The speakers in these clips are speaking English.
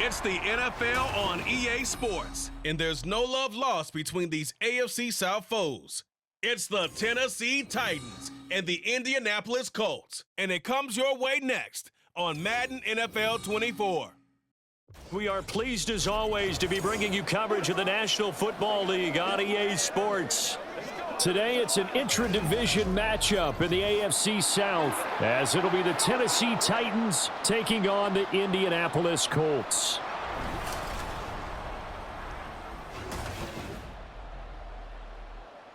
It's the NFL on EA Sports, and there's no love lost between these AFC South foes. It's the Tennessee Titans and the Indianapolis Colts, and it comes your way next on Madden NFL 24. We are pleased as always to be bringing you coverage of the National Football League on EA Sports. Today it's an intra-division matchup in the AFC South, as it'll be the Tennessee Titans taking on the Indianapolis Colts.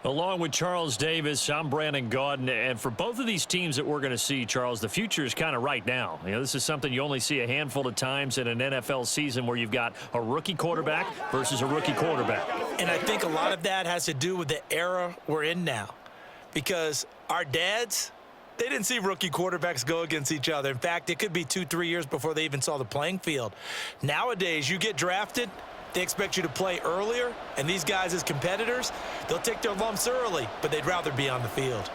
Along with Charles Davis, I'm Brandon Gaudin, and for both of these teams that we're going to see, Charles, the future is kind of right now. You know, this is something you only see a handful of times in an NFL season where you've got a rookie quarterback versus a rookie quarterback. And I think a lot of that has to do with the era we're in now, because our dads, they didn't see rookie quarterbacks go against each other. In fact, it could be 2-3 years before they even saw the playing field. Nowadays, you get drafted, they expect you to play earlier, and these guys as competitors, they'll take their lumps early, but they'd rather be on the field.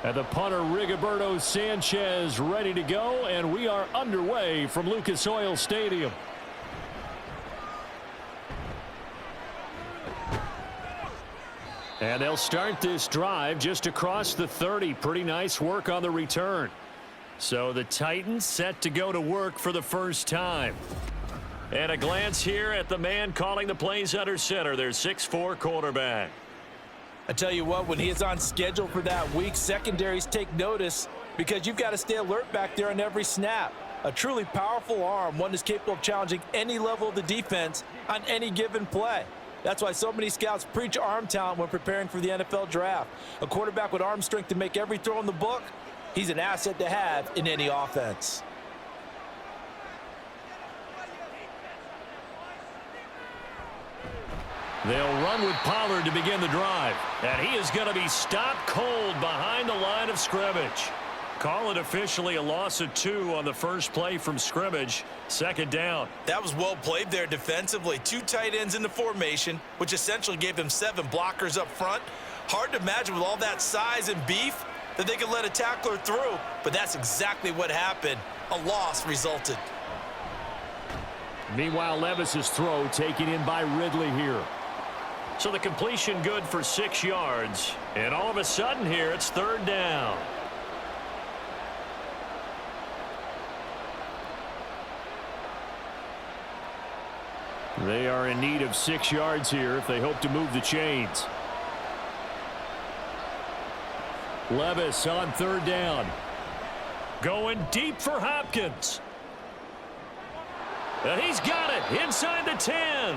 And the punter, Rigoberto Sanchez, ready to go, and we are underway from Lucas Oil Stadium. And they'll start this drive just across the 30. Pretty nice work on the return. So the Titans set to go to work for the first time. And a glance here at the man calling the plays under center, their 6'4" quarterback. I tell you what, when he is on schedule for that week, secondaries take notice because you've got to stay alert back there on every snap. A truly powerful arm, one that's capable of challenging any level of the defense on any given play. That's why so many scouts preach arm talent when preparing for the NFL draft. A quarterback with arm strength to make every throw in the book, he's an asset to have in any offense. They'll run with Pollard to begin the drive. And he is going to be stopped cold behind the line of scrimmage. Call it officially a loss of 2 on the first play from scrimmage. Second down. That was well played there defensively. 2 tight ends in the formation, which essentially gave them 7 blockers up front. Hard to imagine with all that size and beef that they could let a tackler through, but that's exactly what happened. A loss resulted. Meanwhile, Levis's throw taken in by Ridley here. So the completion good for 6 yards. And all of a sudden here, it's third down. They are in need of 6 yards here if they hope to move the chains. Levis on third down. Going deep for Hopkins. And he's got it inside the 10.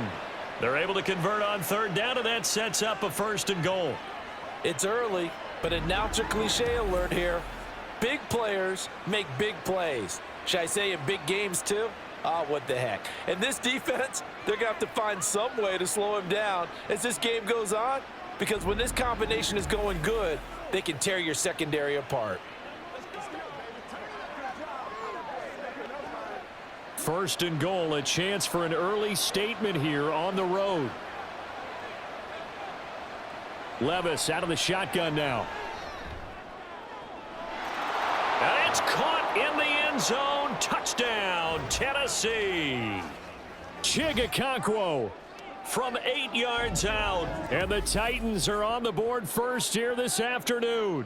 They're able to convert on third down, and that sets up a first and goal. It's early, but announcer cliche alert here. Big players make big plays. Should I say in big games too? What the heck. And this defense, they're going to have to find some way to slow him down as this game goes on, because when this combination is going good, they can tear your secondary apart. First and goal, a chance for an early statement here on the road. Levis out of the shotgun now. And it's caught in the end zone. Touchdown, Tennessee. Chigakonkwo from 8 yards out. And the Titans are on the board first here this afternoon.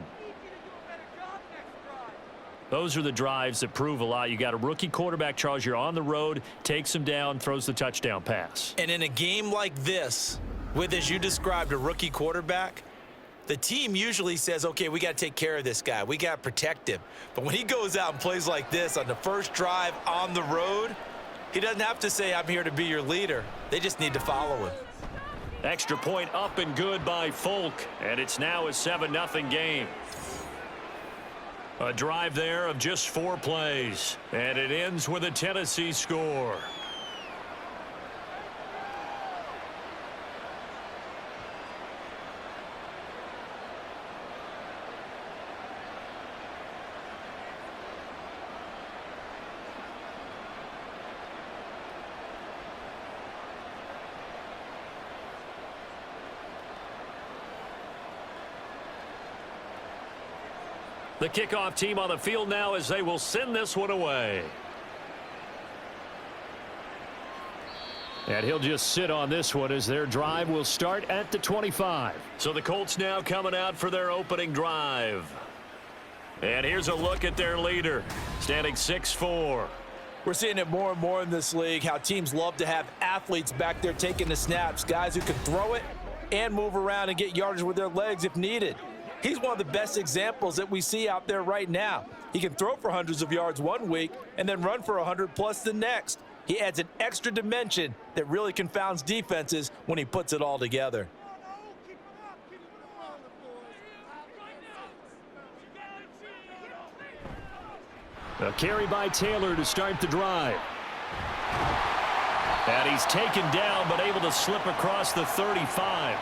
Those are the drives that prove a lot. You got a rookie quarterback, Charles. You're on the road, takes him down, throws the touchdown pass. And in a game like this, with, as you described, a rookie quarterback, the team usually says, okay, we got to take care of this guy. We got to protect him. But when he goes out and plays like this on the first drive on the road, he doesn't have to say, I'm here to be your leader. They just need to follow him. Extra point up and good by Folk, and it's now a 7-0 game. A drive there of just 4 plays, and it ends with a Tennessee score. The kickoff team on the field now as they will send this one away. And he'll just sit on this one as their drive will start at the 25. So the Colts now coming out for their opening drive. And here's a look at their leader, standing 6'4". We're seeing it more and more in this league, how teams love to have athletes back there taking the snaps, guys who can throw it and move around and get yardage with their legs if needed. He's one of the best examples that we see out there right now. He can throw for hundreds of yards one week and then run for 100+ the next. He adds an extra dimension that really confounds defenses when he puts it all together. A carry by Taylor to start the drive. And he's taken down but able to slip across the 35.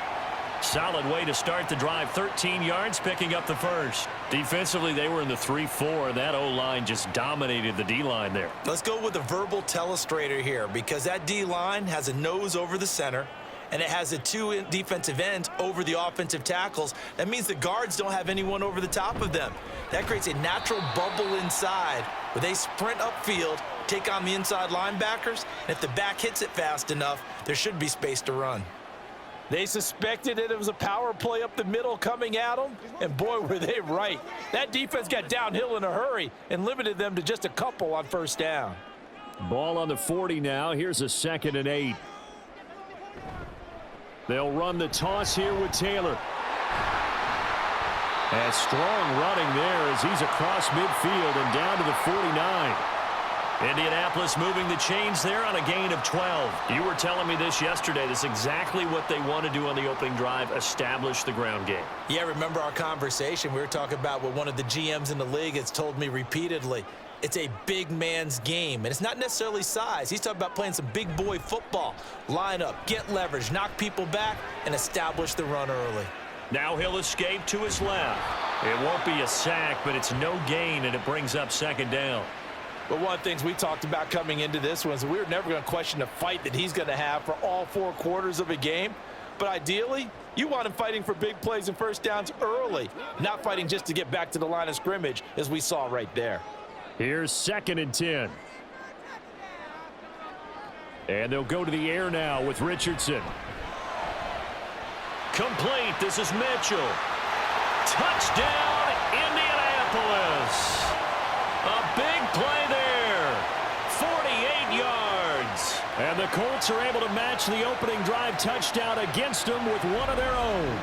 Solid way to start the drive. 13 yards, picking up the first. Defensively, they were in the 3-4. That O-line just dominated the D-line there. Let's go with a verbal telestrator here, because that D-line has a nose over the center, and it has a 2 defensive ends over the offensive tackles. That means the guards don't have anyone over the top of them. That creates a natural bubble inside where they sprint upfield, take on the inside linebackers, and if the back hits it fast enough, there should be space to run. They suspected it was a power play up the middle coming at them, and boy, were they right. That defense got downhill in a hurry and limited them to just a couple on first down. Ball on the 40 now. Here's a 2nd and 8. They'll run the toss here with Taylor. And strong running there as he's across midfield and down to the 49. Indianapolis moving the chains there on a gain of 12. You were telling me this yesterday. This is exactly what they want to do on the opening drive, establish the ground game. Yeah, remember our conversation. We were talking about what one of the GMs in the league has told me repeatedly. It's a big man's game, and it's not necessarily size. He's talking about playing some big boy football. Line up, get leverage, knock people back, and establish the run early. Now he'll escape to his left. It won't be a sack, but it's no gain, and it brings up 2nd down. But one of the things we talked about coming into this one is we were never going to question the fight that he's going to have for all 4 quarters of a game. But ideally, you want him fighting for big plays and first downs early, not fighting just to get back to the line of scrimmage, as we saw right there. Here's 2nd and 10. And they'll go to the air now with Richardson. Complete. This is Mitchell. Touchdown, Indianapolis. A big play there. 48 yards. And the Colts are able to match the opening drive touchdown against them with one of their own.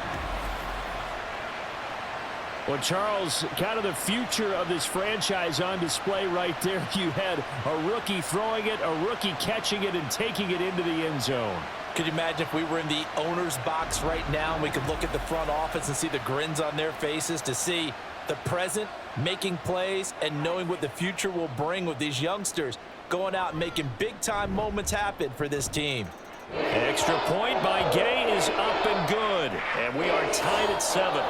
Well, Charles, kind of the future of this franchise on display right there. You had a rookie throwing it, a rookie catching it, and taking it into the end zone. Could you imagine if we were in the owner's box right now and we could look at the front office and see the grins on their faces, to see the present making plays and knowing what the future will bring with these youngsters going out and making big-time moments happen for this team. Extra point by Gay is up and good, and we are tied at 7.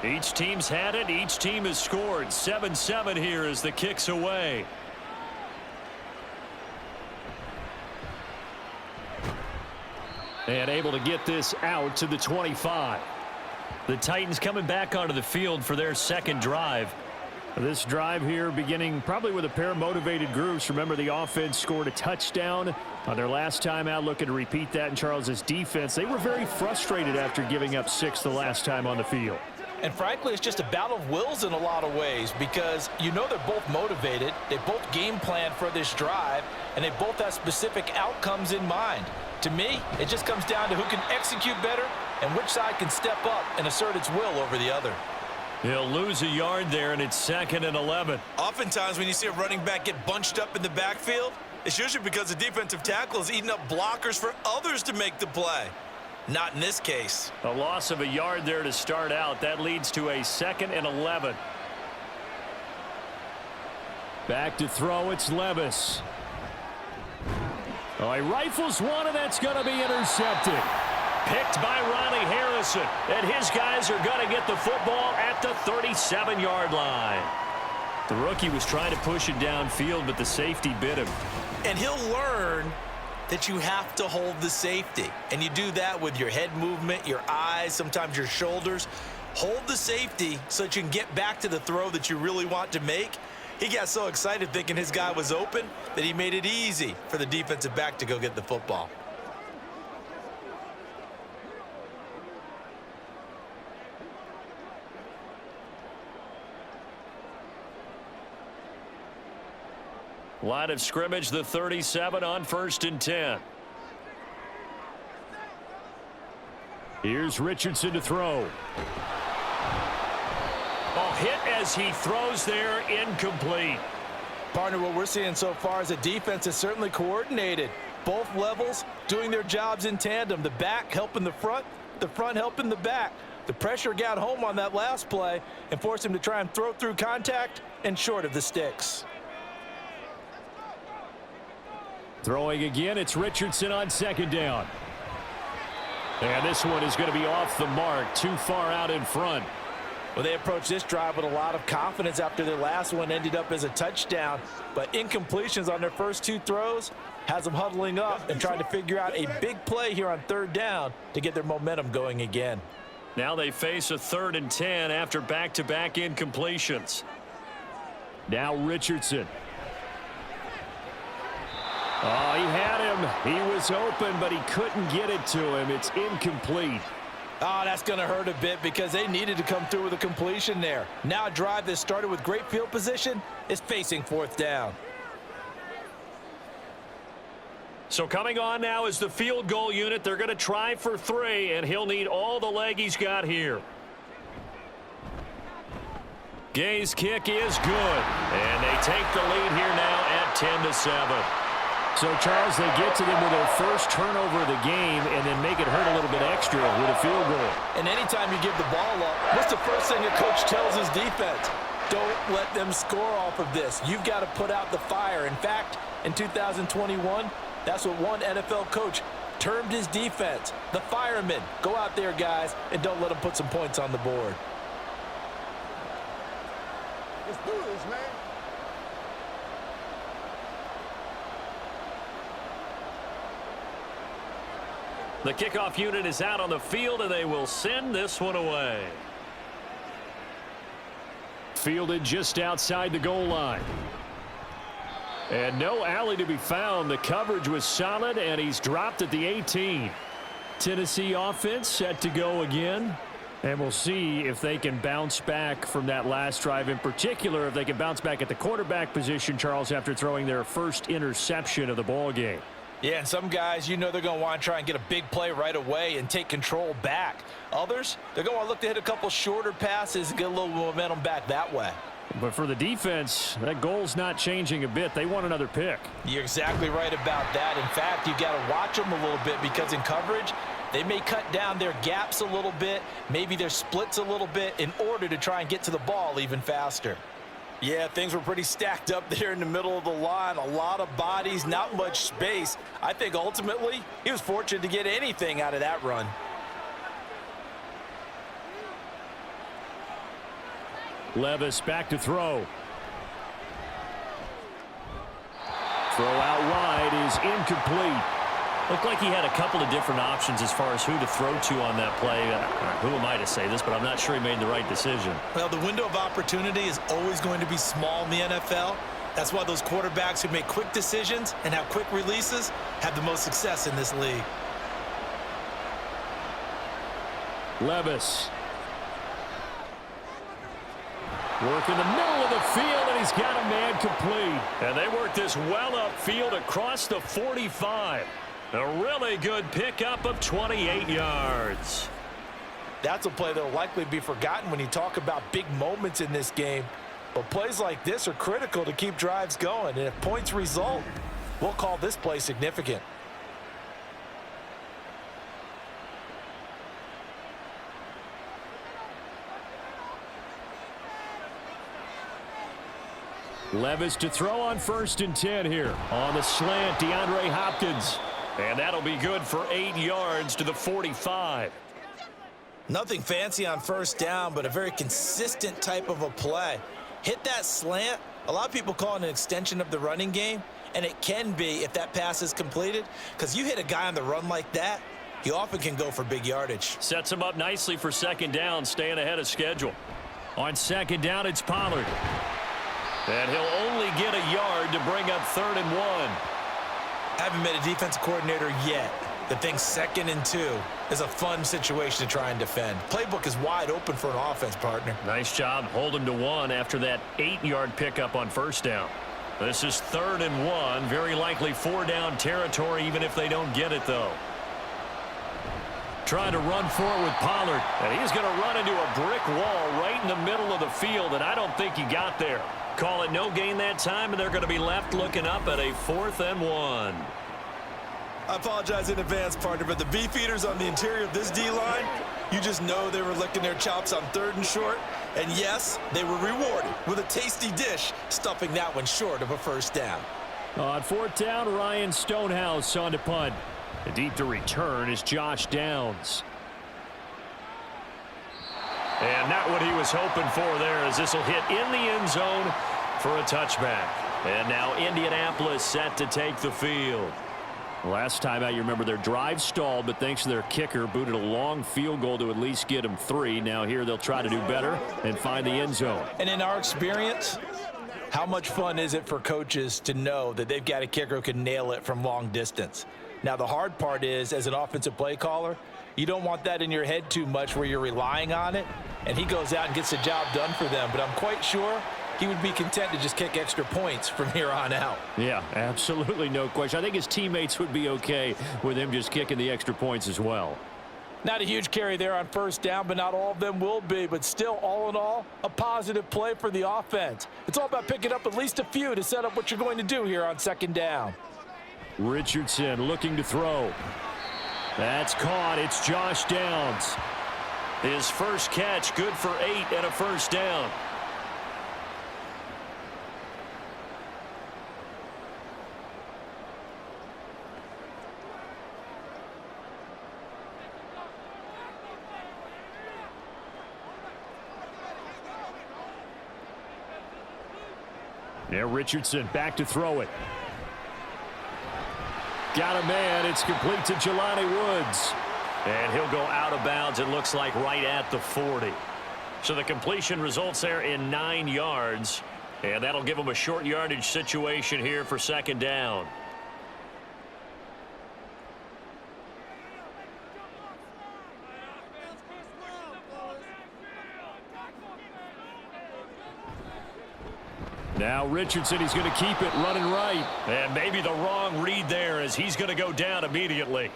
Each team's had it. Each team has scored. 7-7 here as the kick's away. And able to get this out to the 25. The Titans coming back onto the field for their second drive. This drive here beginning probably with a pair of motivated groups. Remember, the offense scored a touchdown on their last time out, looking to repeat that in Charles's defense. They were very frustrated after giving up 6 the last time on the field. And frankly, it's just a battle of wills in a lot of ways because you know they're both motivated, they both game plan for this drive, and they both have specific outcomes in mind. To me, it just comes down to who can execute better and which side can step up and assert its will over the other. He'll lose a yard there, and it's 2nd and 11. Oftentimes when you see a running back get bunched up in the backfield, it's usually because the defensive tackle is eating up blockers for others to make the play. Not in this case. A loss of a yard there to start out. That leads to a 2nd and 11. Back to throw, it's Levis. Oh, he rifles one, and that's going to be intercepted. Picked by Ronnie Harrison, and his guys are going to get the football at the 37-yard line. The rookie was trying to push it downfield, but the safety bit him. And he'll learn that you have to hold the safety. And you do that with your head movement, your eyes, sometimes your shoulders. Hold the safety so that you can get back to the throw that you really want to make. He got so excited thinking his guy was open that he made it easy for the defensive back to go get the football. Line of scrimmage, the 37 on 1st and 10. Here's Richardson to throw. Oh, hit as he throws there, incomplete. Partner, what we're seeing so far is a defense is certainly coordinated. Both levels doing their jobs in tandem. The back helping the front helping the back. The pressure got home on that last play and forced him to try and throw through contact and short of the sticks. Throwing again, it's Richardson on 2nd down. And this one is going to be off the mark, too far out in front. Well, they approached this drive with a lot of confidence after their last one ended up as a touchdown. But incompletions on their first 2 throws has them huddling up and trying to figure out a big play here on 3rd down to get their momentum going again. Now they face a 3rd and 10 after back-to-back incompletions. Now Richardson. Oh, he had him. He was open, but he couldn't get it to him. It's incomplete. Oh, that's going to hurt a bit because they needed to come through with a completion there. Now a drive that started with great field position is facing 4th down. So coming on now is the field goal unit. They're going to try for 3, and he'll need all the leg he's got here. Gay's kick is good, and they take the lead here now at 10-7. So, Charles, they get to them with their first turnover of the game and then make it hurt a little bit extra with a field goal. And anytime you give the ball up, what's the first thing a coach tells his defense? Don't let them score off of this. You've got to put out the fire. In fact, in 2021, that's what one NFL coach termed his defense. The firemen. Go out there, guys, and don't let them put some points on the board. Let's do this, man. The kickoff unit is out on the field, and they will send this one away. Fielded just outside the goal line. And no alley to be found. The coverage was solid, and he's dropped at the 18. Tennessee offense set to go again. And we'll see if they can bounce back from that last drive, in particular, if they can bounce back at the quarterback position, Charles, after throwing their first interception of the ball game. Yeah, and some guys, you know they're going to want to try and get a big play right away and take control back. Others, they're going to look to hit a couple shorter passes and get a little momentum back that way. But for the defense, that goal's not changing a bit. They want another pick. You're exactly right about that. In fact, you've got to watch them a little bit because in coverage, they may cut down their gaps a little bit, maybe their splits a little bit in order to try and get to the ball even faster. Yeah, things were pretty stacked up there in the middle of the line. A lot of bodies, not much space. I think ultimately he was fortunate to get anything out of that run. Levis back to throw. Throw out wide is incomplete. Looked like he had a couple of different options as far as who to throw to on that play. Who am I to say this, but I'm not sure he made the right decision. Well, the window of opportunity is always going to be small in the NFL. That's why those quarterbacks who make quick decisions and have quick releases have the most success in this league. Levis. Work in the middle of the field, and he's got a man complete. And they work this well upfield across the 45. A really good pickup of 28 yards. That's a play that will likely be forgotten when you talk about big moments in this game. But plays like this are critical to keep drives going. And if points result, we'll call this play significant. Levis to throw on 1st and 10 here. On the slant, DeAndre Hopkins. And that'll be good for 8 yards to the 45. Nothing fancy on 1st down, but a very consistent type of a play. Hit that slant. A lot of people call it an extension of the running game, and it can be if that pass is completed, because you hit a guy on the run like that, he often can go for big yardage. Sets him up nicely for 2nd down, staying ahead of schedule. On 2nd down, it's Pollard. And he'll only get a yard to bring up 3rd and 1. Haven't met a defensive coordinator yet that thinks 2nd and 2 is a fun situation to try and defend. Playbook is wide open for an offense, partner. Nice job holding to 1 after that 8-yard pickup on 1st down. This is 3rd and 1, very likely 4-down territory even if they don't get it, though. Trying to run forward with Pollard, and he's going to run into a brick wall right in the middle of the field, and I don't think he got there. Call it no gain that time, and they're going to be left looking up at a 4th and 1. I apologize in advance, partner, but the beefeaters on the interior of this D-line, you just know they were licking their chops on 3rd and short. And yes, they were rewarded with a tasty dish, stuffing that one short of a 1st down. On 4th down, Ryan Stonehouse on to punt. Deep to return is Josh Downs. And not what he was hoping for there, as this will hit in the end zone for a touchback. And now Indianapolis set to take the field. Last time out, you remember their drive stalled, but thanks to their kicker, booted a long field goal to at least get them 3. Now here they'll try to do better and find the end zone. And in our experience, how much fun is it for coaches to know that they've got a kicker who can nail it from long distance? Now, the hard part is, as an offensive play caller, you don't want that in your head too much where you're relying on it, and he goes out and gets the job done for them. But I'm quite sure he would be content to just kick extra points from here on out. Yeah, absolutely no question. I think his teammates would be okay with him just kicking the extra points as well. Not a huge carry there on 1st down, but not all of them will be. But still, all in all, a positive play for the offense. It's all about picking up at least a few to set up what you're going to do here on 2nd down. Richardson looking to throw. That's caught. It's Josh Downs. His first catch, good for 8 and a 1st down. Now Richardson back to throw it. Got a man. It's complete to Jelani Woods. And he'll go out of bounds, it looks like, right at the 40. So the completion results there in 9 yards. And that'll give him a short yardage situation here for 2nd down. Now Richardson, he's going to keep it running right. And maybe the wrong read there as he's going to go down immediately.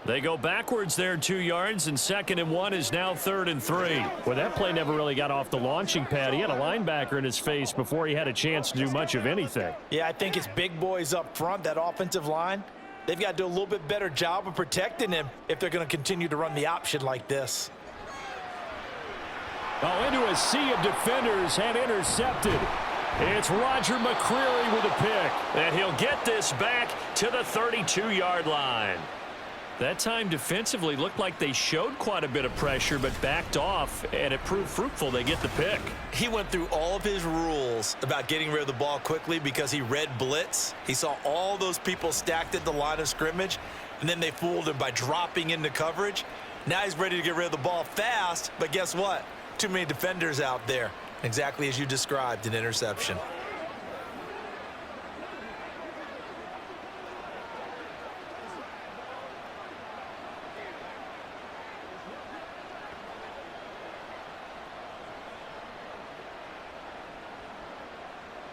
They go backwards there 2 yards, and 2nd and 1 is now 3rd and 3. Well, that play never really got off the launching pad. He had a linebacker in his face before he had a chance to do much of anything. Yeah, I think it's big boys up front, that offensive line. They've got to do a little bit better job of protecting him if they're going to continue to run the option like this. Oh, into a sea of defenders and intercepted. It's Roger McCreary with a pick. And he'll get this back to the 32-yard line. That time defensively looked like they showed quite a bit of pressure but backed off, and it proved fruitful. They get the pick. He went through all of his rules about getting rid of the ball quickly because he read blitz. He saw all those people stacked at the line of scrimmage, and then they fooled him by dropping into coverage. Now he's ready to get rid of the ball fast, but guess what? Too many defenders out there. Exactly as you described, an interception.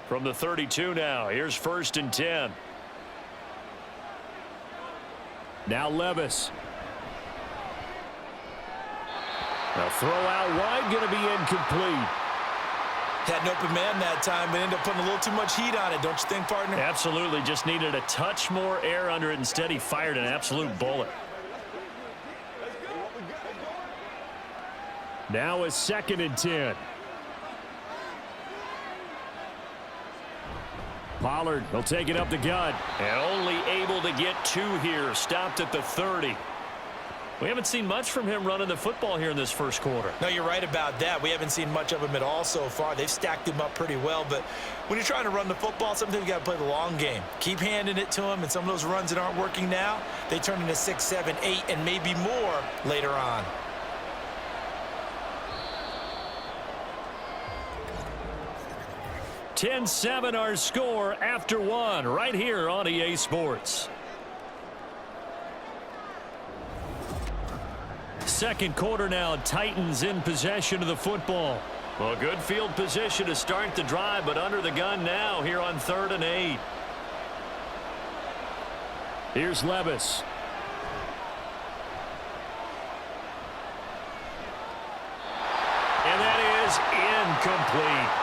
From the 32 now, here's 1st and 10. Now Levis. A throw out wide, going to be incomplete. Had an open man that time, but ended up putting a little too much heat on it, don't you think, partner? Absolutely, just needed a touch more air under it. Instead, he fired an absolute bullet. Now a 2nd and 10. Pollard will take it up the gut. And only able to get 2 here. Stopped at the 30. We haven't seen much from him running the football here in this first quarter. No, you're right about that. We haven't seen much of him at all so far. They've stacked him up pretty well. But when you're trying to run the football, sometimes you got to play the long game. Keep handing it to him. And some of those runs that aren't working now, they turn into 6, 7, 8, and maybe more later on. (10-7) our score after 1 right here on EA Sports. Second quarter now, Titans in possession of the football. Well, good field position to start the drive, but under the gun now here on 3rd and 8. Here's Levis. And that is incomplete.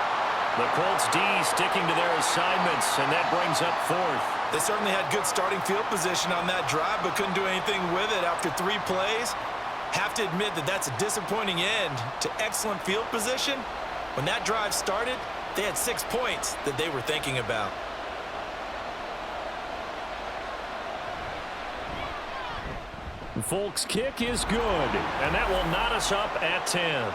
The Colts D sticking to their assignments, and that brings up 4th. They certainly had good starting field position on that drive, but couldn't do anything with it after 3 plays. Have to admit that that's a disappointing end to excellent field position. When that drive started, they had 6 points that they were thinking about. Folks' kick is good, and that will knot us up at 10.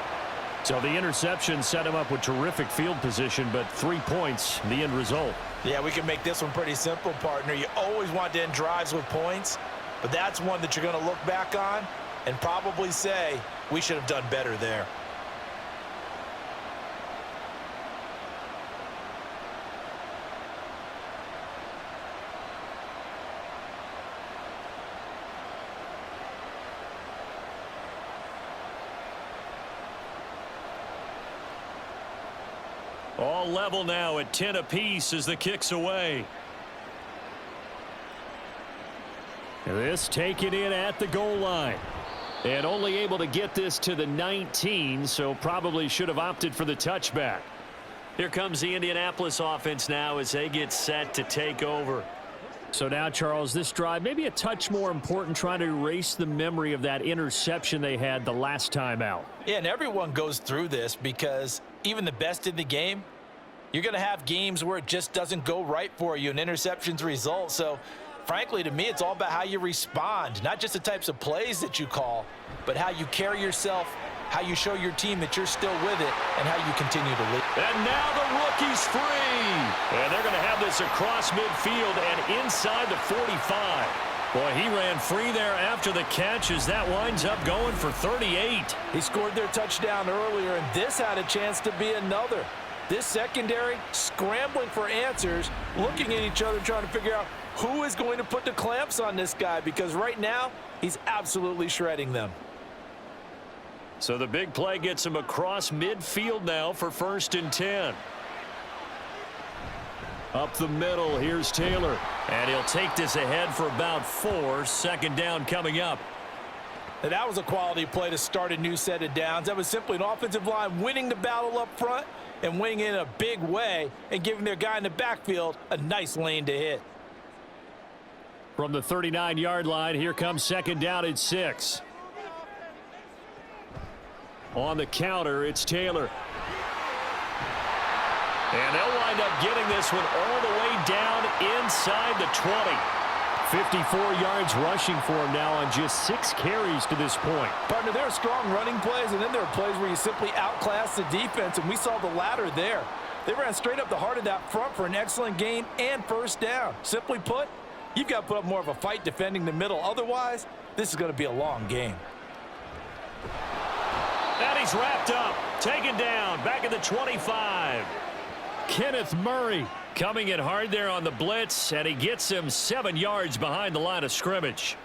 So the interception set him up with terrific field position, but 3 points, the end result. Yeah, we can make this one pretty simple, partner. You always want to end drives with points, but that's one that you're going to look back on and probably say, we should have done better there. All level now at 10 apiece as the kick's away. This taken in at the goal line. And only able to get this to the 19, so probably should have opted for the touchback. Here comes the Indianapolis offense now as they get set to take over. So now, Charles, this drive maybe a touch more important, trying to erase the memory of that interception they had the last time out. Yeah, and everyone goes through this because even the best in the game, you're going to have games where it just doesn't go right for you and interceptions result. So, frankly, to me, it's all about how you respond, not just the types of plays that you call, but how you carry yourself, how you show your team that you're still with it, and how you continue to lead. And now the rookie's free. And they're going to have this across midfield and inside the 45. Boy, he ran free there after the catch as that winds up going for 38. He scored their touchdown earlier, and this had a chance to be another. This secondary scrambling for answers, looking at each other, trying to figure out who is going to put the clamps on this guy, because right now he's absolutely shredding them. So the big play gets him across midfield now for 1st and 10. Up the middle, here's Taylor. And he'll take this ahead for about 4. 2nd down coming up. Now that was a quality play to start a new set of downs. That was simply an offensive line winning the battle up front and winning in a big way and giving their guy in the backfield a nice lane to hit. From the 39-yard line, here comes 2nd down at 6. On the counter, it's Taylor. And they'll wind up getting this one all the way down inside the 20. 54 yards rushing for him now on just 6 carries to this point. Partner, there are strong running plays, and then there are plays where you simply outclass the defense, and we saw the latter there. They ran straight up the heart of that front for an excellent gain and first down. Simply put, you've got to put up more of a fight defending the middle. Otherwise, this is going to be a long game. And he's wrapped up, taken down, back at the 25. Kenneth Murray coming in hard there on the blitz, and he gets him 7 yards behind the line of scrimmage.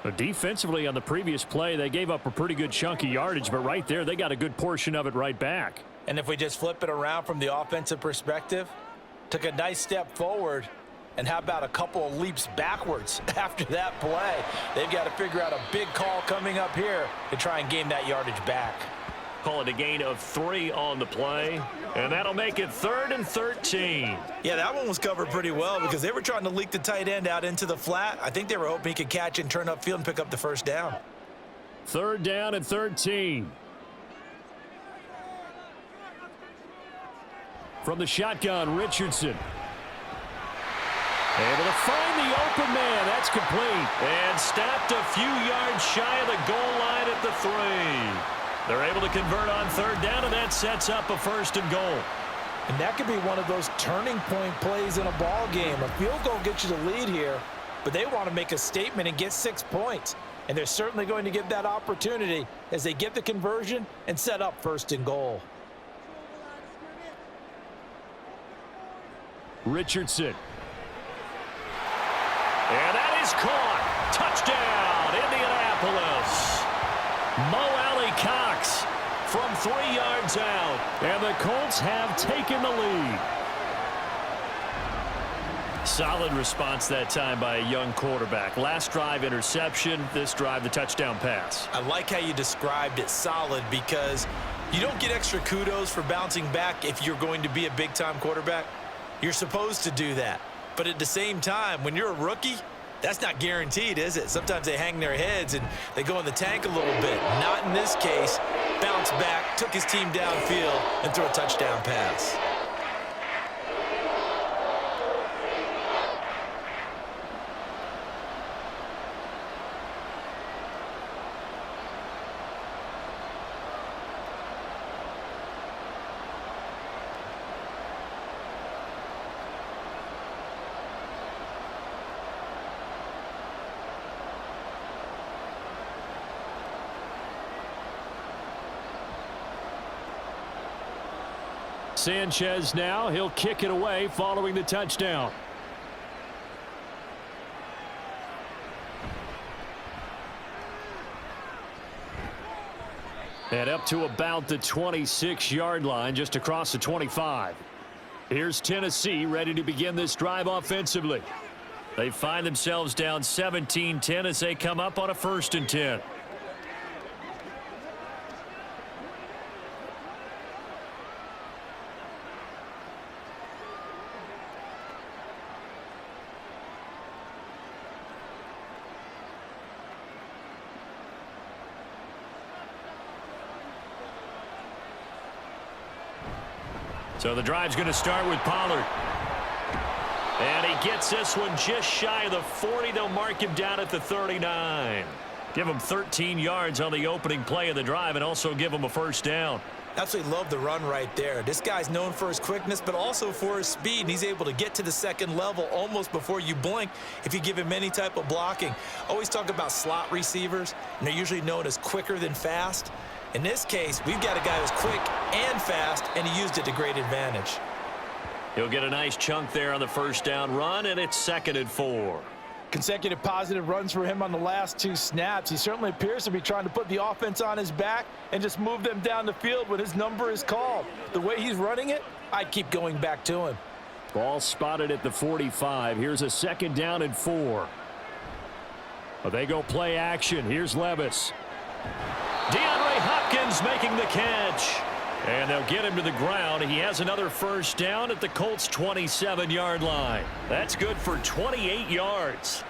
But defensively on the previous play, they gave up a pretty good chunk of yardage, but right there, they got a good portion of it right back. And if we just flip it around from the offensive perspective, took a nice step forward, and how about a couple of leaps backwards after that play? They've got to figure out a big call coming up here to try and gain that yardage back. Call it a gain of 3 on the play, and that'll make it 3rd and 13. Yeah, that one was covered pretty well because they were trying to leak the tight end out into the flat. I think they were hoping he could catch and turn upfield and pick up the first down. 3rd down and 13. From the shotgun, Richardson. Able to find the open man. That's complete. And stopped a few yards shy of the goal line at the 3. They're able to convert on 3rd down, and that sets up a 1st and goal. And that could be one of those turning point plays in a ball game. A field goal gets you the lead here, but they want to make a statement and get 6 points. And they're certainly going to give that opportunity as they get the conversion and set up 1st and goal. Richardson. And that is caught. Touchdown, Indianapolis. Mo Alley Cox from 3 yards out. And the Colts have taken the lead. Solid response that time by a young quarterback. Last drive, interception. This drive, the touchdown pass. I like how you described it, solid, because you don't get extra kudos for bouncing back if you're going to be a big-time quarterback. You're supposed to do that. But at the same time, when you're a rookie, that's not guaranteed, is it? Sometimes they hang their heads and they go in the tank a little bit. Not in this case. Bounced back, took his team downfield, and threw a touchdown pass. Sanchez now, he'll kick it away following the touchdown. And up to about the 26-yard line, just across the 25. Here's Tennessee ready to begin this drive offensively. They find themselves down 17-10 as they come up on a 1st and 10. So the drive's going to start with Pollard. And he gets this one just shy of the 40. They'll mark him down at the 39. Give him 13 yards on the opening play of the drive and also give him a 1st down. Absolutely love the run right there. This guy's known for his quickness, but also for his speed. And he's able to get to the 2nd level almost before you blink if you give him any type of blocking. Always talk about slot receivers, and they're usually known as quicker than fast. In this case, we've got a guy who's quick and fast, and he used it to great advantage. He'll get a nice chunk there on the 1st down run, and it's 2nd and 4. Consecutive positive runs for him on the last 2 snaps. He certainly appears to be trying to put the offense on his back and just move them down the field when his number is called. The way he's running it, I'd keep going back to him. Ball spotted at the 45. Here's a 2nd down and 4. Well, they go play action. Here's Levis. DeAndre Hopkins making the catch. And they'll get him to the ground. He has another 1st down at the Colts' 27-yard line. That's good for 28 yards.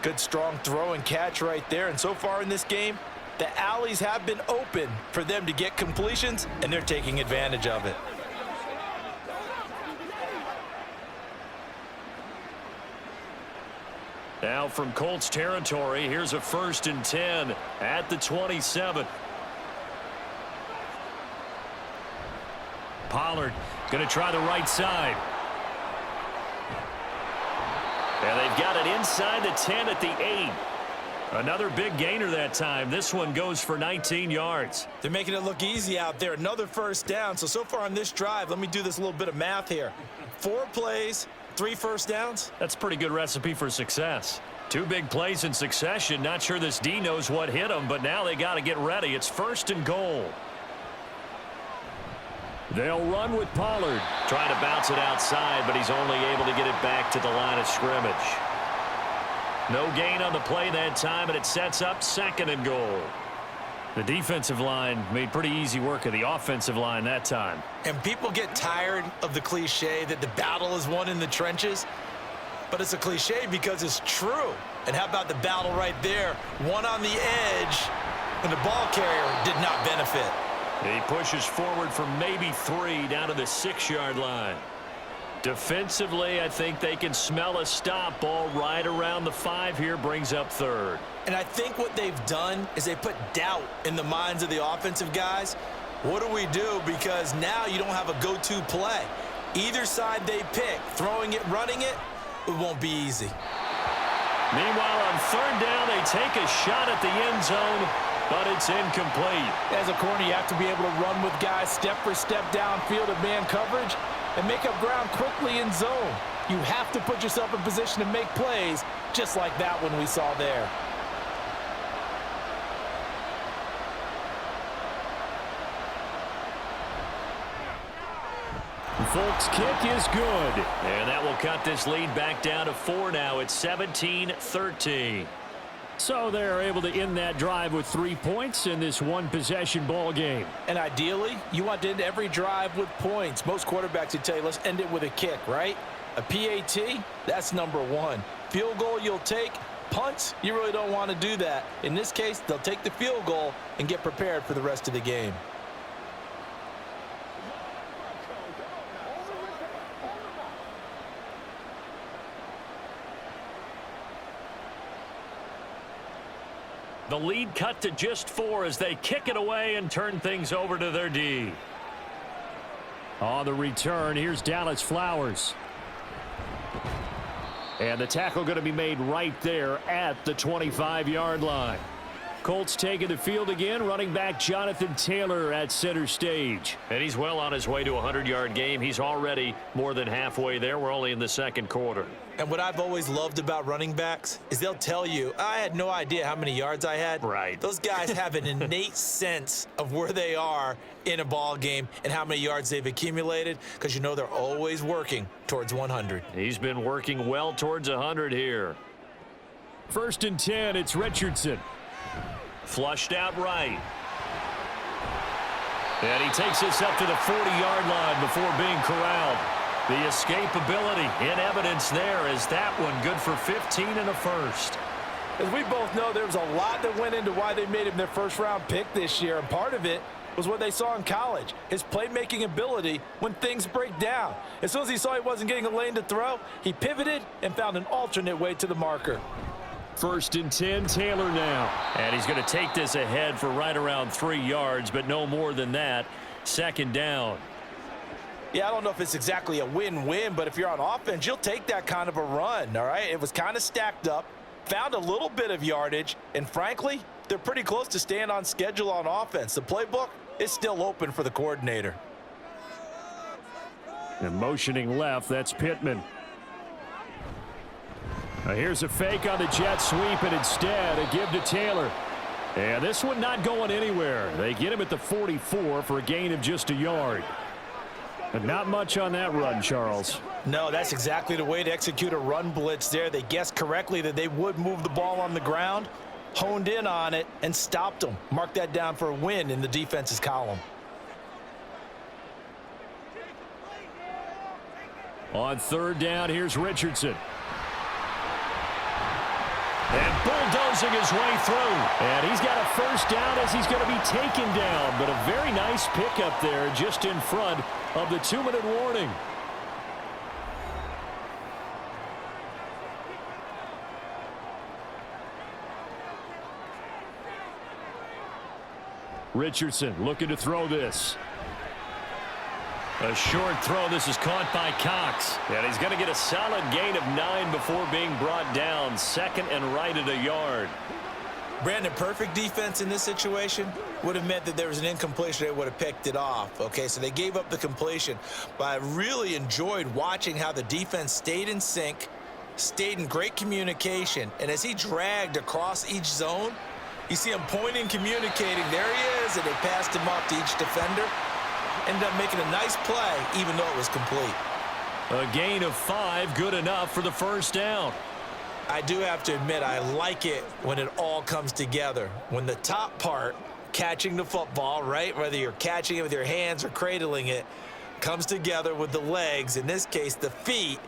Good strong throw and catch right there. And so far in this game, the alleys have been open for them to get completions, and they're taking advantage of it. Now from Colts territory, here's a 1st and 10 at the 27. Pollard going to try the right side. And they've got it inside the 10 at the 8. Another big gainer that time. This one goes for 19 yards. They're making it look easy out there. Another 1st down. So far on this drive, let me do this little bit of math here. 4 plays, 3 1st downs. That's a pretty good recipe for success. 2 big plays in succession. Not sure this D knows what hit them, but now they got to get ready. It's 1st and goal. They'll run with Pollard. Trying to bounce it outside, but he's only able to get it back to the line of scrimmage. No gain on the play that time, and it sets up 2nd and goal. The defensive line made pretty easy work of the offensive line that time. And people get tired of the cliche that the battle is won in the trenches. But it's a cliche because it's true. And how about the battle right there? One on the edge, and the ball carrier did not benefit. He pushes forward for maybe 3 down to the 6-yard line. Defensively, I think they can smell a stop. Ball right around the 5 here, brings up 3rd. And I think what they've done is they put doubt in the minds of the offensive guys. What do we do? Because now you don't have a go-to play. Either side they pick, throwing it, running it, it won't be easy. Meanwhile, on 3rd down, they take a shot at the end zone, but it's incomplete. As a corner, you have to be able to run with guys step for step downfield of man coverage and make up ground quickly in zone. You have to put yourself in position to make plays, just like that one we saw there. Folks, kick is good. And that will cut this lead back down to 4 now. It's 17-13. So they're able to end that drive with 3 points in this one-possession ball game. And ideally, you want to end every drive with points. Most quarterbacks would tell you, let's end it with a kick, right? A PAT, that's number 1. Field goal you'll take. Punts, you really don't want to do that. In this case, they'll take the field goal and get prepared for the rest of the game. The lead cut to just 4 as they kick it away and turn things over to their D. On the return, here's Dallas Flowers. And the tackle going to be made right there at the 25-yard line. Colts taking the field again, running back Jonathan Taylor at center stage. And he's well on his way to a 100-yard game. He's already more than halfway there. We're only in the 2nd quarter. And what I've always loved about running backs is they'll tell you, I had no idea how many yards I had. Right. Those guys have an innate sense of where they are in a ball game and how many yards they've accumulated, because you know they're always working towards 100. He's been working well towards 100 here. 1st and 10, it's Richardson. Flushed out right. And he takes this up to the 40-yard line before being corralled. The escapability in evidence there as that one good for 15 and a 1st. As we both know, there was a lot that went into why they made him their 1st-round pick this year, and part of it was what they saw in college, his playmaking ability when things break down. As soon as he saw he wasn't getting a lane to throw, he pivoted and found an alternate way to the marker. 1st and 10, Taylor now. And he's going to take this ahead for right around 3 yards, but no more than that. 2nd down. Yeah, I don't know if it's exactly a win-win, but if you're on offense, you'll take that kind of a run, all right? It was kind of stacked up, found a little bit of yardage, and frankly, they're pretty close to staying on schedule on offense. The playbook is still open for the coordinator. And motioning left, that's Pittman. Now here's a fake on the jet sweep, and instead a give to Taylor. And this one not going anywhere. They get him at the 44 for a gain of just a yard. But not much on that run, Charles. No, that's exactly the way to execute a run blitz there. They guessed correctly that they would move the ball on the ground, honed in on it, and stopped them. Mark that down for a win in the defense's column. On 3rd down, here's Richardson. And bulldozing his way through. And he's got a 1st down as he's going to be taken down. But a very nice pickup there just in front of the 2-minute warning. Richardson looking to throw this. A short throw. This is caught by Cox. And he's going to get a solid gain of 9 before being brought down. Second and right at a yard. Brandon, perfect defense in this situation would have meant that there was an incompletion. They would have picked it off. Okay, so they gave up the completion. But I really enjoyed watching how the defense stayed in sync, stayed in great communication. And as he dragged across each zone, you see him pointing, communicating. There he is, and they passed him off to each defender. Ended up making a nice play, even though it was complete. A gain of 5, good enough for the first down. I do have to admit, I like it when it all comes together. When the top part, catching the football, right, whether you're catching it with your hands or cradling it, comes together with the legs, in this case the feet,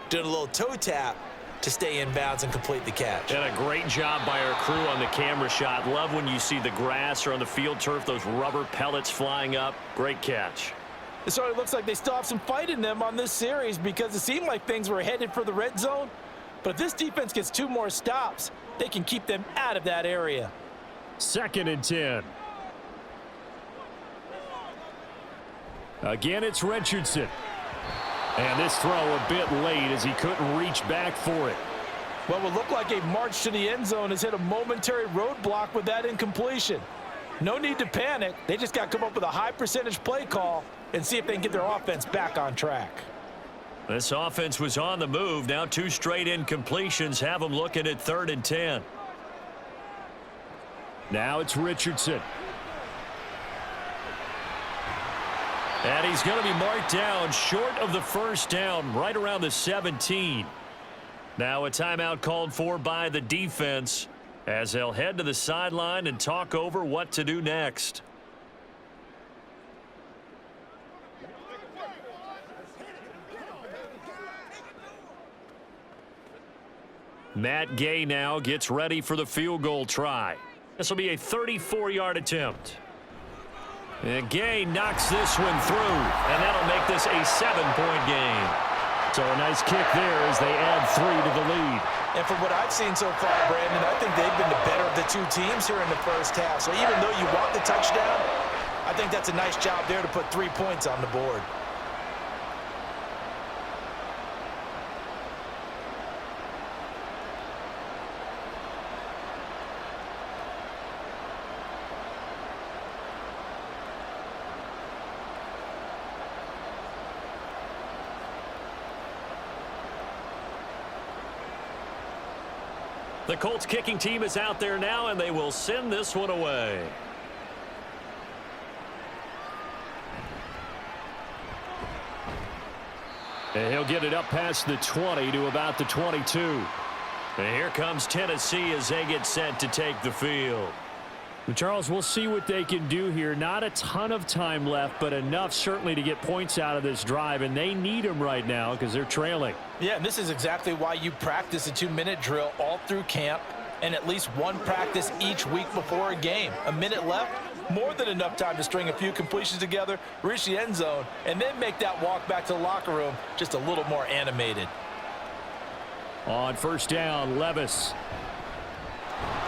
doing a little toe tap to stay in bounds and complete the catch. And a great job by our crew on the camera shot. Love when you see the grass or on the field turf, those rubber pellets flying up. Great catch. It sort of looks like they still have some fight in them on this series because it seemed like things were headed for the red zone. But if this defense gets 2 more stops, they can keep them out of that area. 2nd and 10. Again, it's Richardson. And this throw a bit late as he couldn't reach back for it. What would look like a march to the end zone has hit a momentary roadblock with that incompletion. No need to panic. They just got to come up with a high percentage play call and see if they can get their offense back on track. This offense was on the move. Now 2 straight incompletions have them looking at 3rd and 10. Now it's Richardson. And he's going to be marked down short of the first down, right around the 17. Now a timeout called for by the defense as they'll head to the sideline and talk over what to do next. Matt Gay now gets ready for the field goal try. This will be a 34-yard attempt. And Gay knocks this one through, and that'll make this a 7-point game. So a nice kick there as they add 3 to the lead. And from what I've seen so far, Brandon, I think they've been the better of the 2 teams here in the first half. So even though you want the touchdown, I think that's a nice job there to put 3 points on the board. The Colts kicking team is out there now, and they will send this one away. And he'll get it up past the 20 to about the 22. And here comes Tennessee as they get set to take the field. Well, Charles, we'll see what they can do here. Not a ton of time left, but enough certainly to get points out of this drive, and they need them right now because they're trailing. Yeah, and this is exactly why you practice a 2-minute drill all through camp and at least 1 practice each week before a game. A minute left, more than enough time to string a few completions together, reach the end zone, and then make that walk back to the locker room just a little more animated. On first down, Levis.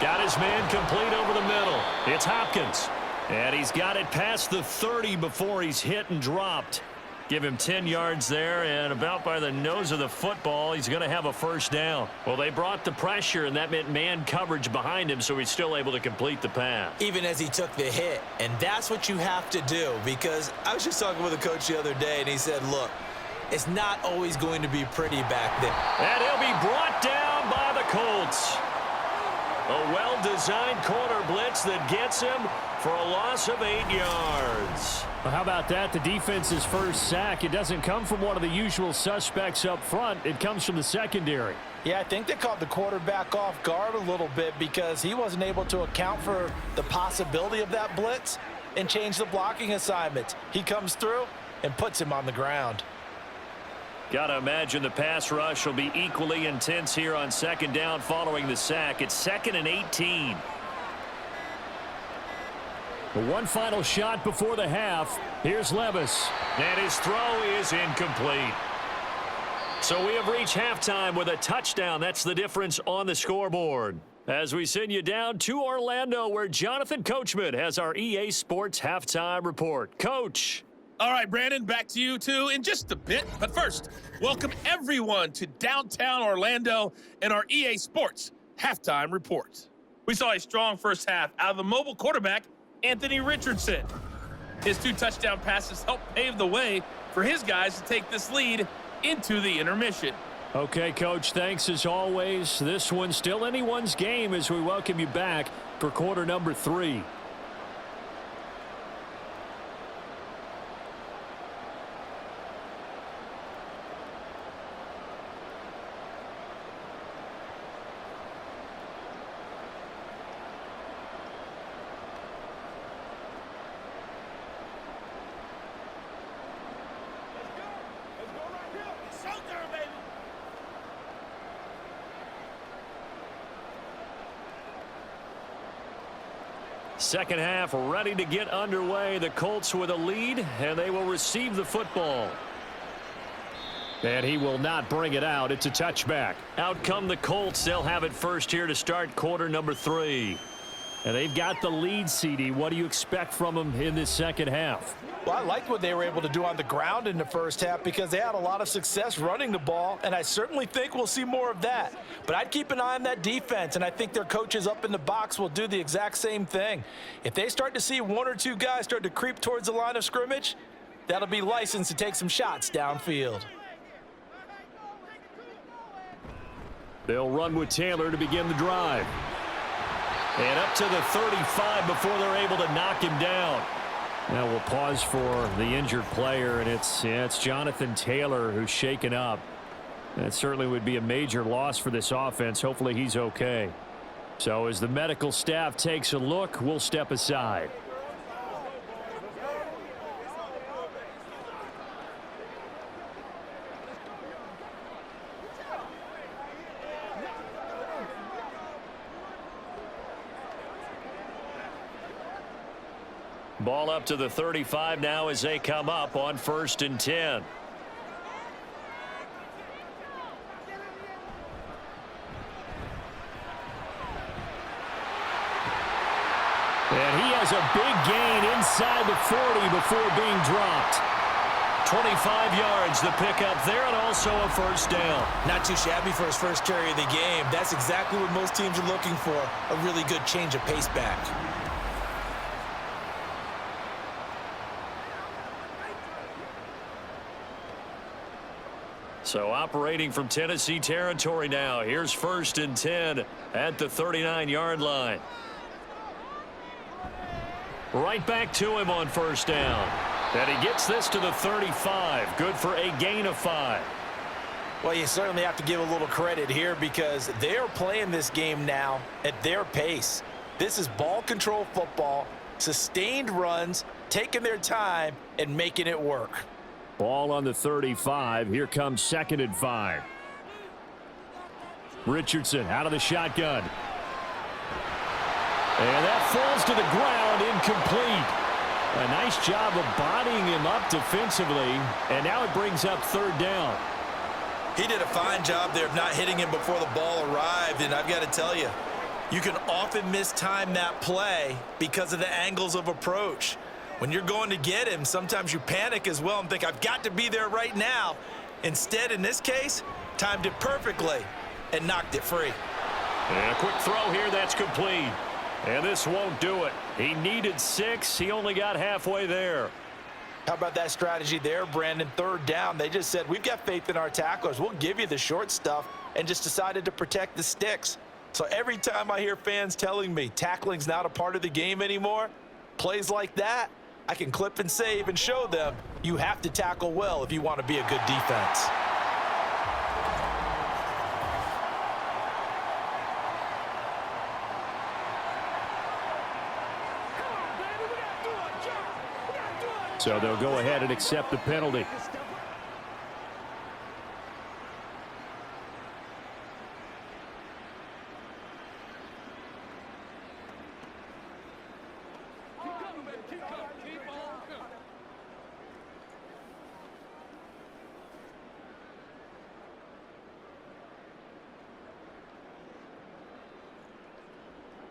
Got his man complete over the middle. It's Hopkins. And he's got it past the 30 before he's hit and dropped. Give him 10 yards there, and about by the nose of the football, he's going to have a first down. Well, they brought the pressure, and that meant man coverage behind him, so he's still able to complete the pass. Even as he took the hit, and that's what you have to do, because I was just talking with a coach the other day, and he said, look, it's not always going to be pretty back there. And he'll be brought down by the Colts. A well-designed corner blitz that gets him for a loss of 8 yards. Well, how about that? The defense's first sack. It doesn't come from one of the usual suspects up front. It comes from the secondary. Yeah, I think they caught the quarterback off guard a little bit because he wasn't able to account for the possibility of that blitz and change the blocking assignments. He comes through and puts him on the ground. Got to imagine the pass rush will be equally intense here on second down following the sack. It's 2nd and 18. One final shot before the half. Here's Levis. And his throw is incomplete. So we have reached halftime with a touchdown. That's the difference on the scoreboard. As we send you down to Orlando, where Jonathan Coachman has our EA Sports Halftime Report. Coach. All right, Brandon, back to you two in just a bit. But first, welcome everyone to downtown Orlando and our EA Sports Halftime Report. We saw a strong first half out of the mobile quarterback, Anthony Richardson. His 2 touchdown passes helped pave the way for his guys to take this lead into the intermission. Okay, Coach, thanks as always. This one's still anyone's game as we welcome you back for quarter number 3. Second half ready to get underway. The Colts with a lead, and they will receive the football. And he will not bring it out. It's a touchback. Out come the Colts. They'll have it first here to start quarter number 3. And they've got the lead, CD. What do you expect from them in this second half? Well, I liked what they were able to do on the ground in the first half because they had a lot of success running the ball, and I certainly think we'll see more of that. But I'd keep an eye on that defense, and I think their coaches up in the box will do the exact same thing. If they start to see 1 or 2 guys start to creep towards the line of scrimmage, that'll be licensed to take some shots downfield. They'll run with Taylor to begin the drive. And up to the 35 before they're able to knock him down. Now we'll pause for the injured player, and it's Jonathan Taylor who's shaken up. That certainly would be a major loss for this offense. Hopefully he's okay. So as the medical staff takes a look, we'll step aside. Ball up to the 35 now as they come up on 1st and 10. And he has a big gain inside the 40 before being dropped. 25 yards the pickup there, and also a first down. Not too shabby for his first carry of the game. That's exactly what most teams are looking for, a really good change of pace back. So operating from Tennessee territory now. Here's 1st and 10 at the 39-yard line. Right back to him on 1st down. And he gets this to the 35. Good for a gain of 5. Well, you certainly have to give a little credit here because they're playing this game now at their pace. This is ball control football, sustained runs, taking their time, and making it work. Ball on the 35. Here comes 2nd and 5. Richardson out of the shotgun. And that falls to the ground, incomplete. A nice job of bodying him up defensively, and now it brings up 3rd down. He did a fine job there of not hitting him before the ball arrived, and I've got to tell you, you can often mistime that play because of the angles of approach. When you're going to get him, sometimes you panic as well and think, I've got to be there right now. Instead, in this case, timed it perfectly and knocked it free. And a quick throw here, that's complete. And this won't do it. He needed 6. He only got halfway there. How about that strategy there, Brandon? 3rd down, they just said, we've got faith in our tacklers. We'll give you the short stuff, and just decided to protect the sticks. So every time I hear fans telling me tackling's not a part of the game anymore, plays like that, I can clip and save and show them you have to tackle well if you want to be a good defense. So they'll go ahead and accept the penalty.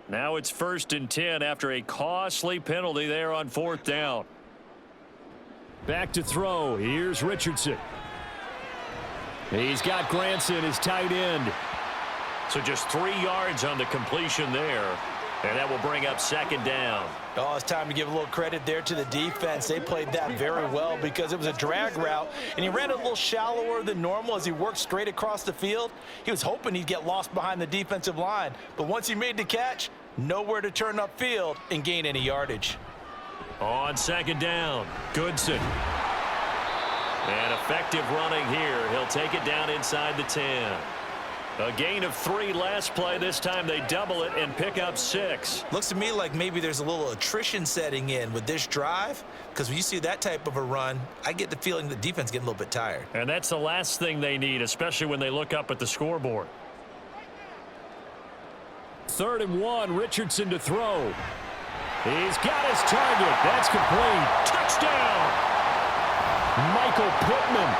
Now it's 1st and 10 after a costly penalty there on 4th down. Back to throw. Here's Richardson. He's got Granson, his tight end. So just 3 yards on the completion there. And that will bring up 2nd down. Oh, it's time to give a little credit there to the defense. They played that very well because it was a drag route, and he ran a little shallower than normal as he worked straight across the field. He was hoping he'd get lost behind the defensive line, but once he made the catch, nowhere to turn upfield and gain any yardage. On 2nd down, Goodson. And effective running here. He'll take it down inside the 10. A gain of 3 last play. This time they double it and pick up 6. Looks to me like maybe there's a little attrition setting in with this drive, because when you see that type of a run, I get the feeling the defense getting a little bit tired. And that's the last thing they need, especially when they look up at the scoreboard. 3rd and 1, Richardson to throw. He's got his target. That's complete. Touchdown! Michael Pittman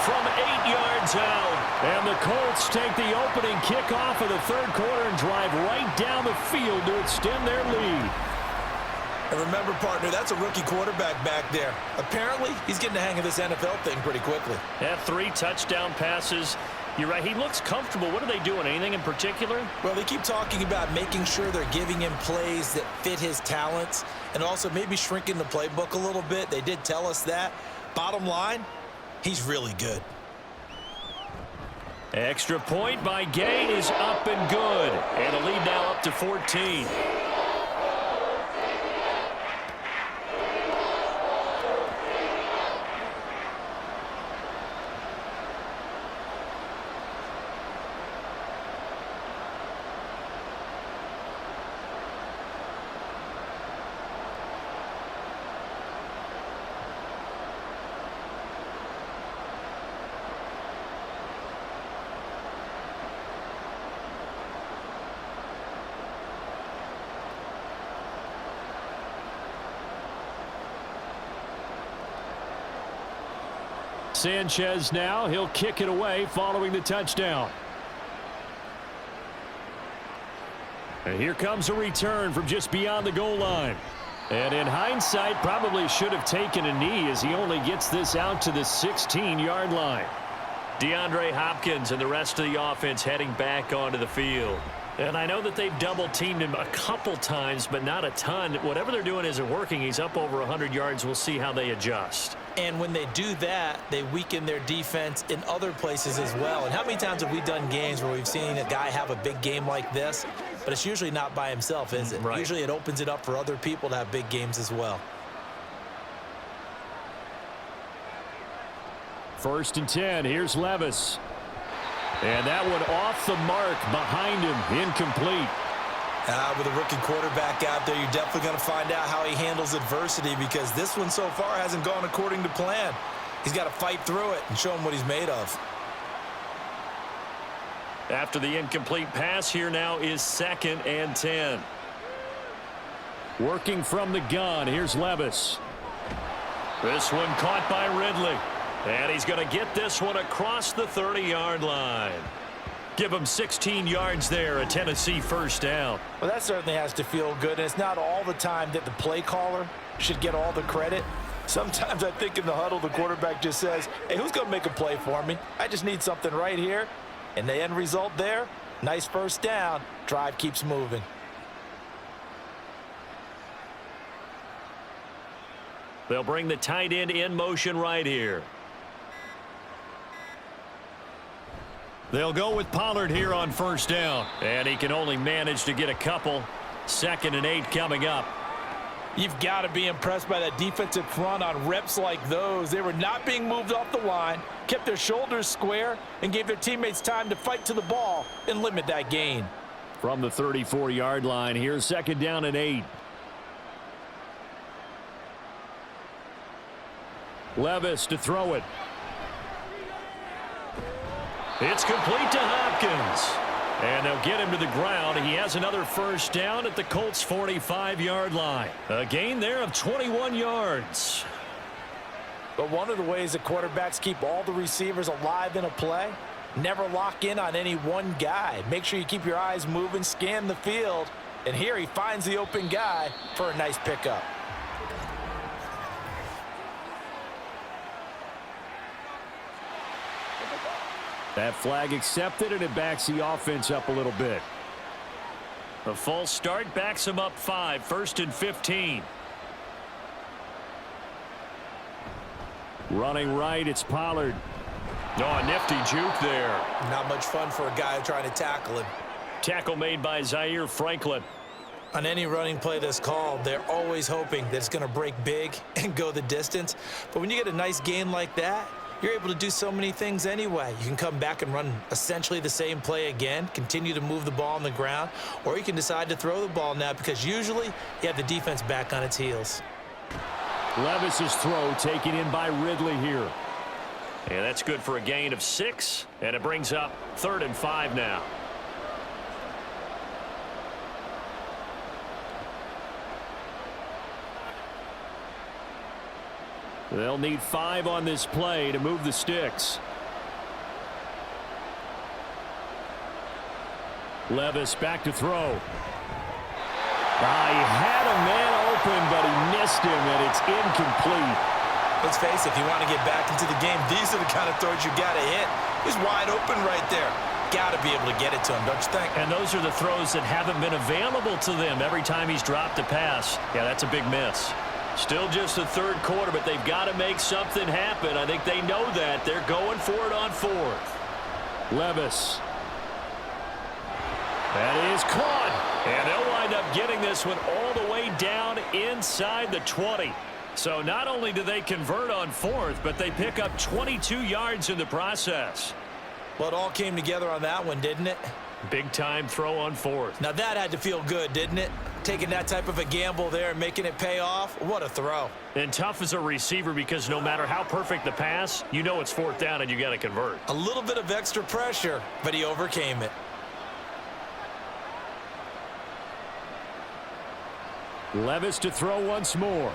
from 8 yards out. And the Colts take the opening kickoff of the 3rd quarter and drive right down the field to extend their lead. And remember, partner, that's a rookie quarterback back there. Apparently, he's getting the hang of this NFL thing pretty quickly. Had 3 touchdown passes. You're right, he looks comfortable. What are they doing? Anything in particular? Well, they keep talking about making sure they're giving him plays that fit his talents and also maybe shrinking the playbook a little bit. They did tell us that. Bottom line, he's really good. Extra point by Gain is up and good. And a lead now up to 14. Sanchez now, he'll kick it away following the touchdown. And here comes a return from just beyond the goal line. And in hindsight, probably should have taken a knee as he only gets this out to the 16-yard line. DeAndre Hopkins and the rest of the offense heading back onto the field. And I know that they've double-teamed him a couple times, but not a ton. Whatever they're doing isn't working. He's up over 100 yards. We'll see how they adjust. And when they do that, they weaken their defense in other places as well. And how many times have we done games where we've seen a guy have a big game like this, but it's usually not by himself, is it? Right. Usually it opens it up for other people to have big games as well. 1st and 10. Here's Levis. And that one off the mark behind him. Incomplete. With a rookie quarterback out there, you're definitely going to find out how he handles adversity, because this one so far hasn't gone according to plan. He's got to fight through it and show him what he's made of. After the incomplete pass, here now is 2nd and 10. Working from the gun, here's Levis. This one caught by Ridley. And he's going to get this one across the 30-yard line. Give him 16 yards there, a Tennessee 1st down. Well, that certainly has to feel good, and it's not all the time that the play caller should get all the credit. Sometimes I think in the huddle, the quarterback just says, hey, who's going to make a play for me? I just need something right here. And the end result there, nice 1st down. Drive keeps moving. They'll bring the tight end in motion right here. They'll go with Pollard here on 1st down. And he can only manage to get a couple. 2nd and 8 coming up. You've got to be impressed by that defensive front on reps like those. They were not being moved off the line, kept their shoulders square, and gave their teammates time to fight to the ball and limit that gain. From the 34-yard line, here's 2nd down and 8. Levis to throw it. It's complete to Hopkins. And they'll get him to the ground. He has another 1st down at the Colts' 45-yard line. A gain there of 21 yards. But one of the ways that quarterbacks keep all the receivers alive in a play, never lock in on any one guy. Make sure you keep your eyes moving, scan the field, And here he finds the open guy for a nice pickup. That flag accepted, and it backs the offense up a little bit. The false start backs him up 5, 1st and 15. Running right, it's Pollard. Oh, a nifty juke there. Not much fun for a guy trying to tackle him. Tackle made by Zaire Franklin. On any running play that's called, they're always hoping that it's going to break big and go the distance. But when you get a nice gain like that, you're able to do so many things anyway. You can come back and run essentially the same play again, continue to move the ball on the ground, or you can decide to throw the ball now because usually you have the defense back on its heels. Levis's throw taken in by Ridley here. And that's good for a gain of 6, and it brings up 3rd and 5 now. They'll need 5 on this play to move the sticks. Levis back to throw. He had a man open, but he missed him, and it's incomplete. Let's face it, if you want to get back into the game, these are the kind of throws you got to hit. He's wide open right there. Got to be able to get it to him, don't you think? And those are the throws that haven't been available to them every time he's dropped a pass. Yeah, that's a big miss. Still just the 3rd quarter, but they've got to make something happen. I think they know that. They're going for it on 4th. Levis. That is caught. And they'll wind up getting this one all the way down inside the 20. So not only do they convert on 4th, but they pick up 22 yards in the process. Well, it all came together on that one, didn't it? Big-time throw on 4th. Now that had to feel good, didn't it? Taking that type of a gamble there and making it pay off. What a throw. And tough as a receiver because no matter how perfect the pass, you know it's 4th down and you got to convert. A little bit of extra pressure, but he overcame it. Levis to throw once more.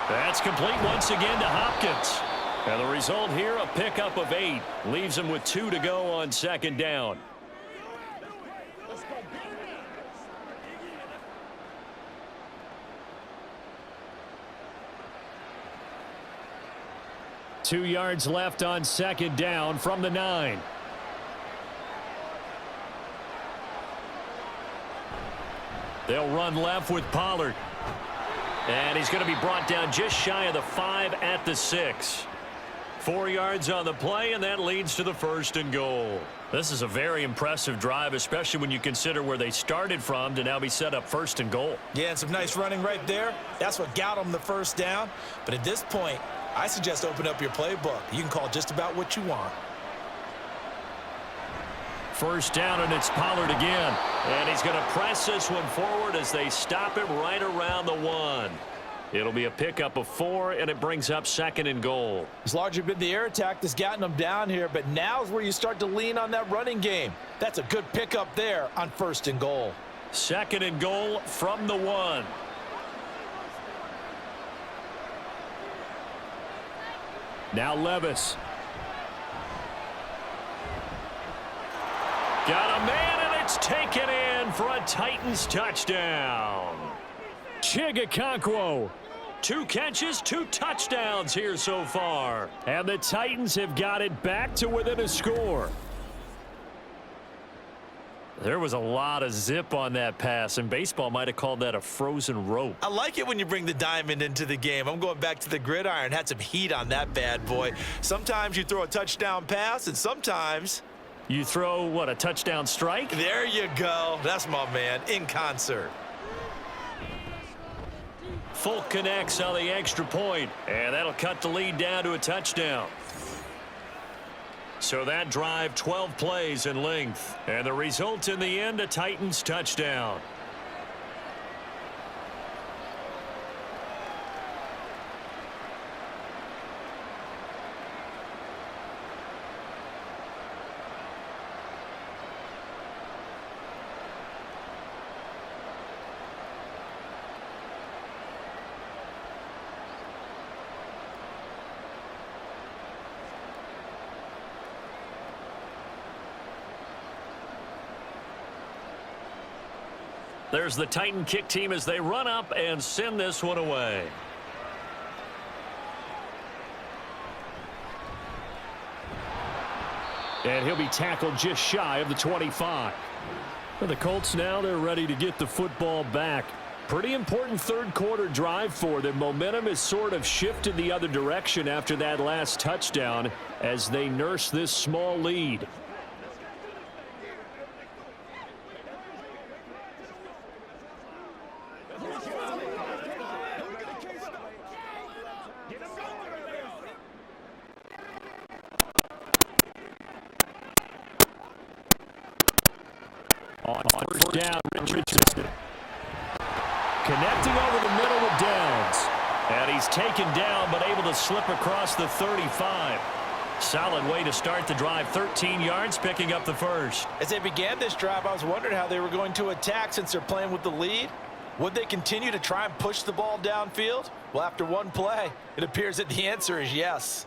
That's complete once again to Hopkins. And the result here, a pickup of 8. Leaves him with 2 to go on 2nd down. Two yards left on 2nd down from the 9. They'll run left with Pollard. And he's going to be brought down just shy of the 5 at the 6. 4 yards on the play, and that leads to the 1st and goal. This is a very impressive drive, especially when you consider where they started from to now be set up 1st and goal. Yeah, and some nice running right there. That's what got them the 1st down. But at this point, I suggest open up your playbook. You can call just about what you want. 1st down, and it's Pollard again. And he's going to press this one forward as they stop him right around the 1. It'll be a pickup of 4, and it brings up 2nd and goal. It's largely been the air attack that's gotten them down here, but now's where you start to lean on that running game. That's a good pickup there on 1st and goal. 2nd and goal from the 1. Now Levis. Got a man, and it's taken in for a Titans touchdown. Chigakonkwo. 2 catches, 2 touchdowns here so far. And the Titans have got it back to within a score. There was a lot of zip on that pass, and baseball might have called that a frozen rope. I like it when you bring the diamond into the game. I'm going back to the gridiron. Had some heat on that bad boy. Sometimes you throw a touchdown pass, and sometimes you throw, what, a touchdown strike? There you go. That's my man, in concert. Folk connects on the extra point, and that'll cut the lead down to a touchdown. So that drive, 12 plays in length, and the result in the end, a Titans touchdown. There's the Titan kick team as they run up and send this one away. And he'll be tackled just shy of the 25. For the Colts now, they're ready to get the football back. Pretty important third quarter drive for them. Momentum has sort of shifted the other direction after that last touchdown as they nurse this small lead. On first down, Richardson. Connecting over the middle with Downs. And he's taken down but able to slip across the 35. Solid way to start the drive. 13 yards, picking up the first. As they began this drive, I was wondering how they were going to attack since they're playing with the lead. Would they continue to try and push the ball downfield? Well, after one play, it appears that the answer is yes.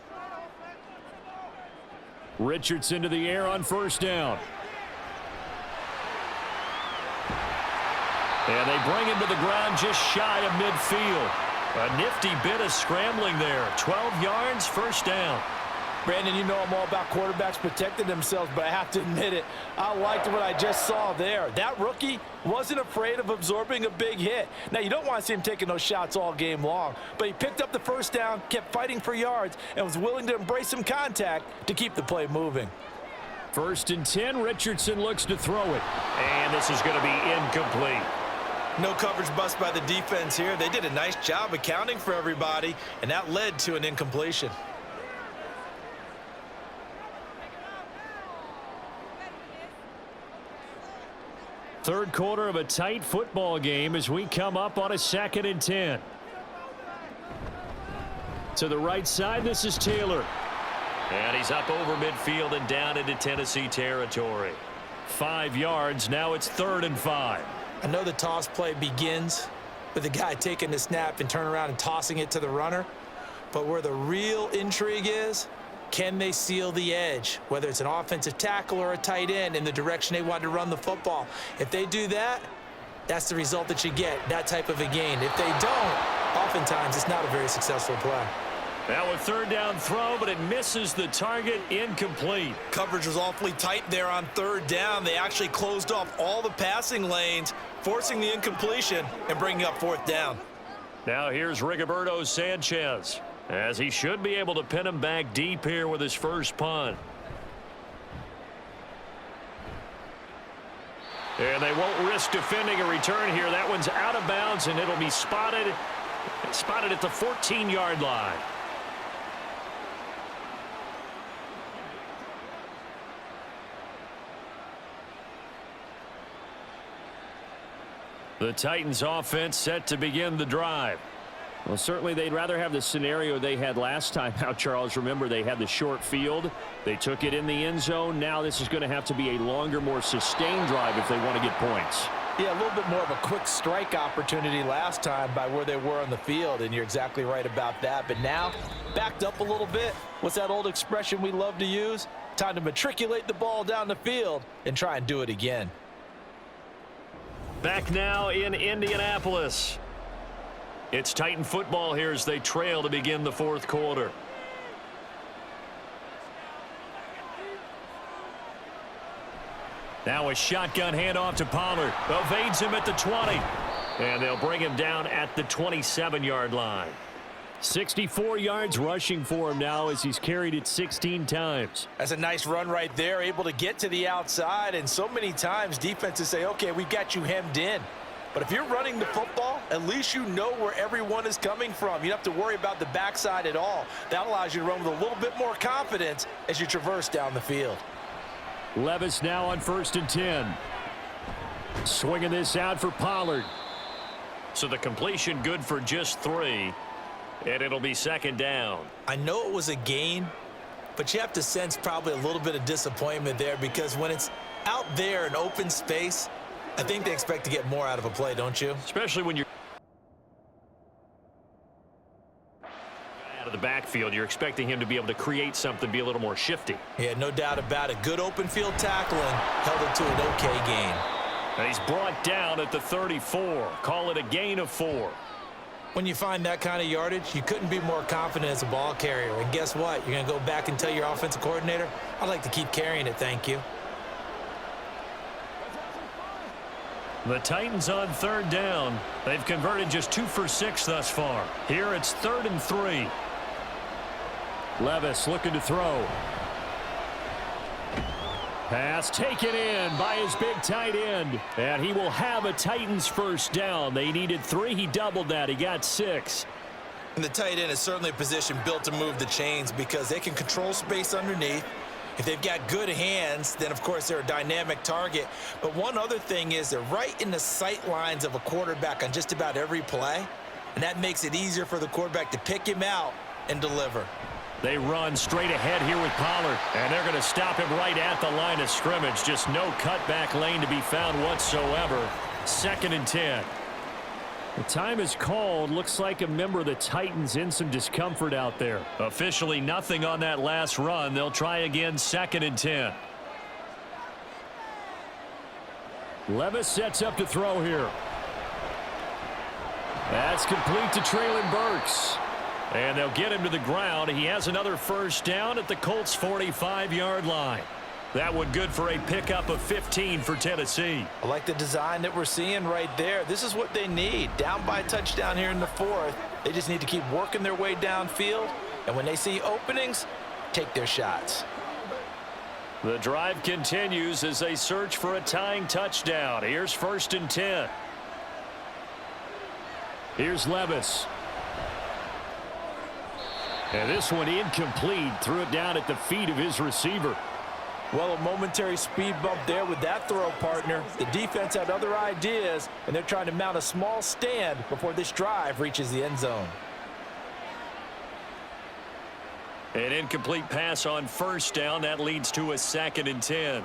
Richardson to the air on first down. And they bring him to the ground just shy of midfield. A nifty bit of scrambling there. 12 yards, first down. Brandon, you know I'm all about quarterbacks protecting themselves, but I have to admit it. I liked what I just saw there. That rookie wasn't afraid of absorbing a big hit. Now, you don't want to see him taking those shots all game long, but he picked up the first down, kept fighting for yards, and was willing to embrace some contact to keep the play moving. First and 10, Richardson looks to throw it. And this is going to be incomplete. No coverage bust by the defense here. They did a nice job accounting for everybody, and that led to an incompletion. Third quarter of a tight football game as we come up on a 2nd and 10. To the right side, this is Taylor. And he's up over midfield and down into Tennessee territory. 5 yards, now it's 3rd and 5. I know the toss play begins with the guy taking the snap and turning around and tossing it to the runner. But where the real intrigue is, can they seal the edge, whether it's an offensive tackle or a tight end, in the direction they want to run the football? If they do that, that's the result that you get, that type of a gain. If they don't, oftentimes it's not a very successful play. Now a third down throw, but it misses the target, incomplete. Coverage was awfully tight there on third down. They actually closed off all the passing lanes, forcing the incompletion and bringing up 4th down. Now here's Rigoberto Sanchez, as he should be able to pin him back deep here with his first punt. And they won't risk defending a return here. That one's out of bounds, and it'll be spotted at the 14-yard line. The Titans offense set to begin the drive. Well, certainly they'd rather have the scenario they had last time out, Charles. Remember, they had the short field. They took it in the end zone. Now this is going to have to be a longer, more sustained drive if they want to get points. Yeah, a little bit more of a quick strike opportunity last time by where they were on the field, and you're exactly right about that. But now, backed up a little bit. What's that old expression we love to use? Time to matriculate the ball down the field and try and do it again. Back now in Indianapolis. It's Titan football here as they trail to begin the 4th quarter. Now a shotgun handoff to Pollard. Evades him at the 20. And they'll bring him down at the 27-yard line. 64 yards rushing for him now as he's carried it 16 times. That's a nice run right there, able to get to the outside. And so many times defenses say, okay, we got you hemmed in. But if you're running the football, at least you know where everyone is coming from. You don't have to worry about the backside at all. That allows you to run with a little bit more confidence as you traverse down the field. Levis now on 1st and 10. Swinging this out for Pollard. So the completion good for just 3. And it'll be 2nd down. I know it was a gain, but you have to sense probably a little bit of disappointment there, because when it's out there in open space, I think they expect to get more out of a play, don't you? Especially when you're out of the backfield, you're expecting him to be able to create something, be a little more shifty. Yeah, no doubt about it. Good open field tackling held it to an okay gain. And he's brought down at the 34. Call it a gain of 4. When you find that kind of yardage, you couldn't be more confident as a ball carrier. And guess what? You're going to go back and tell your offensive coordinator, I'd like to keep carrying it, thank you. The Titans on 3rd down. They've converted just 2 for 6 thus far. Here it's 3rd and 3. Levis looking to throw. Pass taken in by his big tight end. And he will have a Titans first down. They needed 3. He doubled that. He got 6. And the tight end is certainly a position built to move the chains because they can control space underneath. If they've got good hands, then, of course, they're a dynamic target. But one other thing is they're right in the sight lines of a quarterback on just about every play. And that makes it easier for the quarterback to pick him out and deliver. They run straight ahead here with Pollard, and they're going to stop him right at the line of scrimmage. Just no cutback lane to be found whatsoever. 2nd and 10. The time is called. Looks like a member of the Titans in some discomfort out there. Officially nothing on that last run. They'll try again 2nd and 10. Levis sets up to throw here. That's complete to Traylon Burks. And they'll get him to the ground. He has another first down at the Colts 45-yard line. That one good for a pickup of 15 for Tennessee. I like the design that we're seeing right there. This is what they need. Down by a touchdown here in the 4th. They just need to keep working their way downfield. And when they see openings, take their shots. The drive continues as they search for a tying touchdown. Here's 1st and 10. Here's Levis. And this one incomplete. Threw it down at the feet of his receiver. Well, a momentary speed bump there with that throw, partner. The defense had other ideas, and they're trying to mount a small stand before this drive reaches the end zone. An incomplete pass on 1st down. That leads to a 2nd and 10.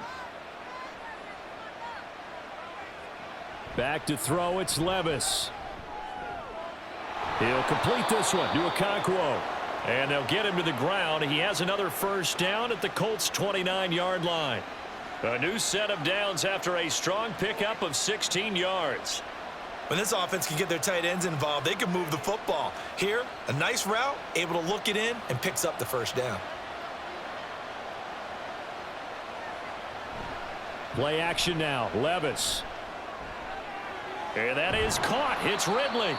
Back to throw. It's Levis. He'll complete this one to Okonkwo. And they'll get him to the ground. He has another first down at the Colts 29-yard line. A new set of downs after a strong pickup of 16 yards. When this offense can get their tight ends involved, they can move the football. Here, a nice route, able to look it in, and picks up the first down. Play action now. Levis. And that is caught. It's Ridley.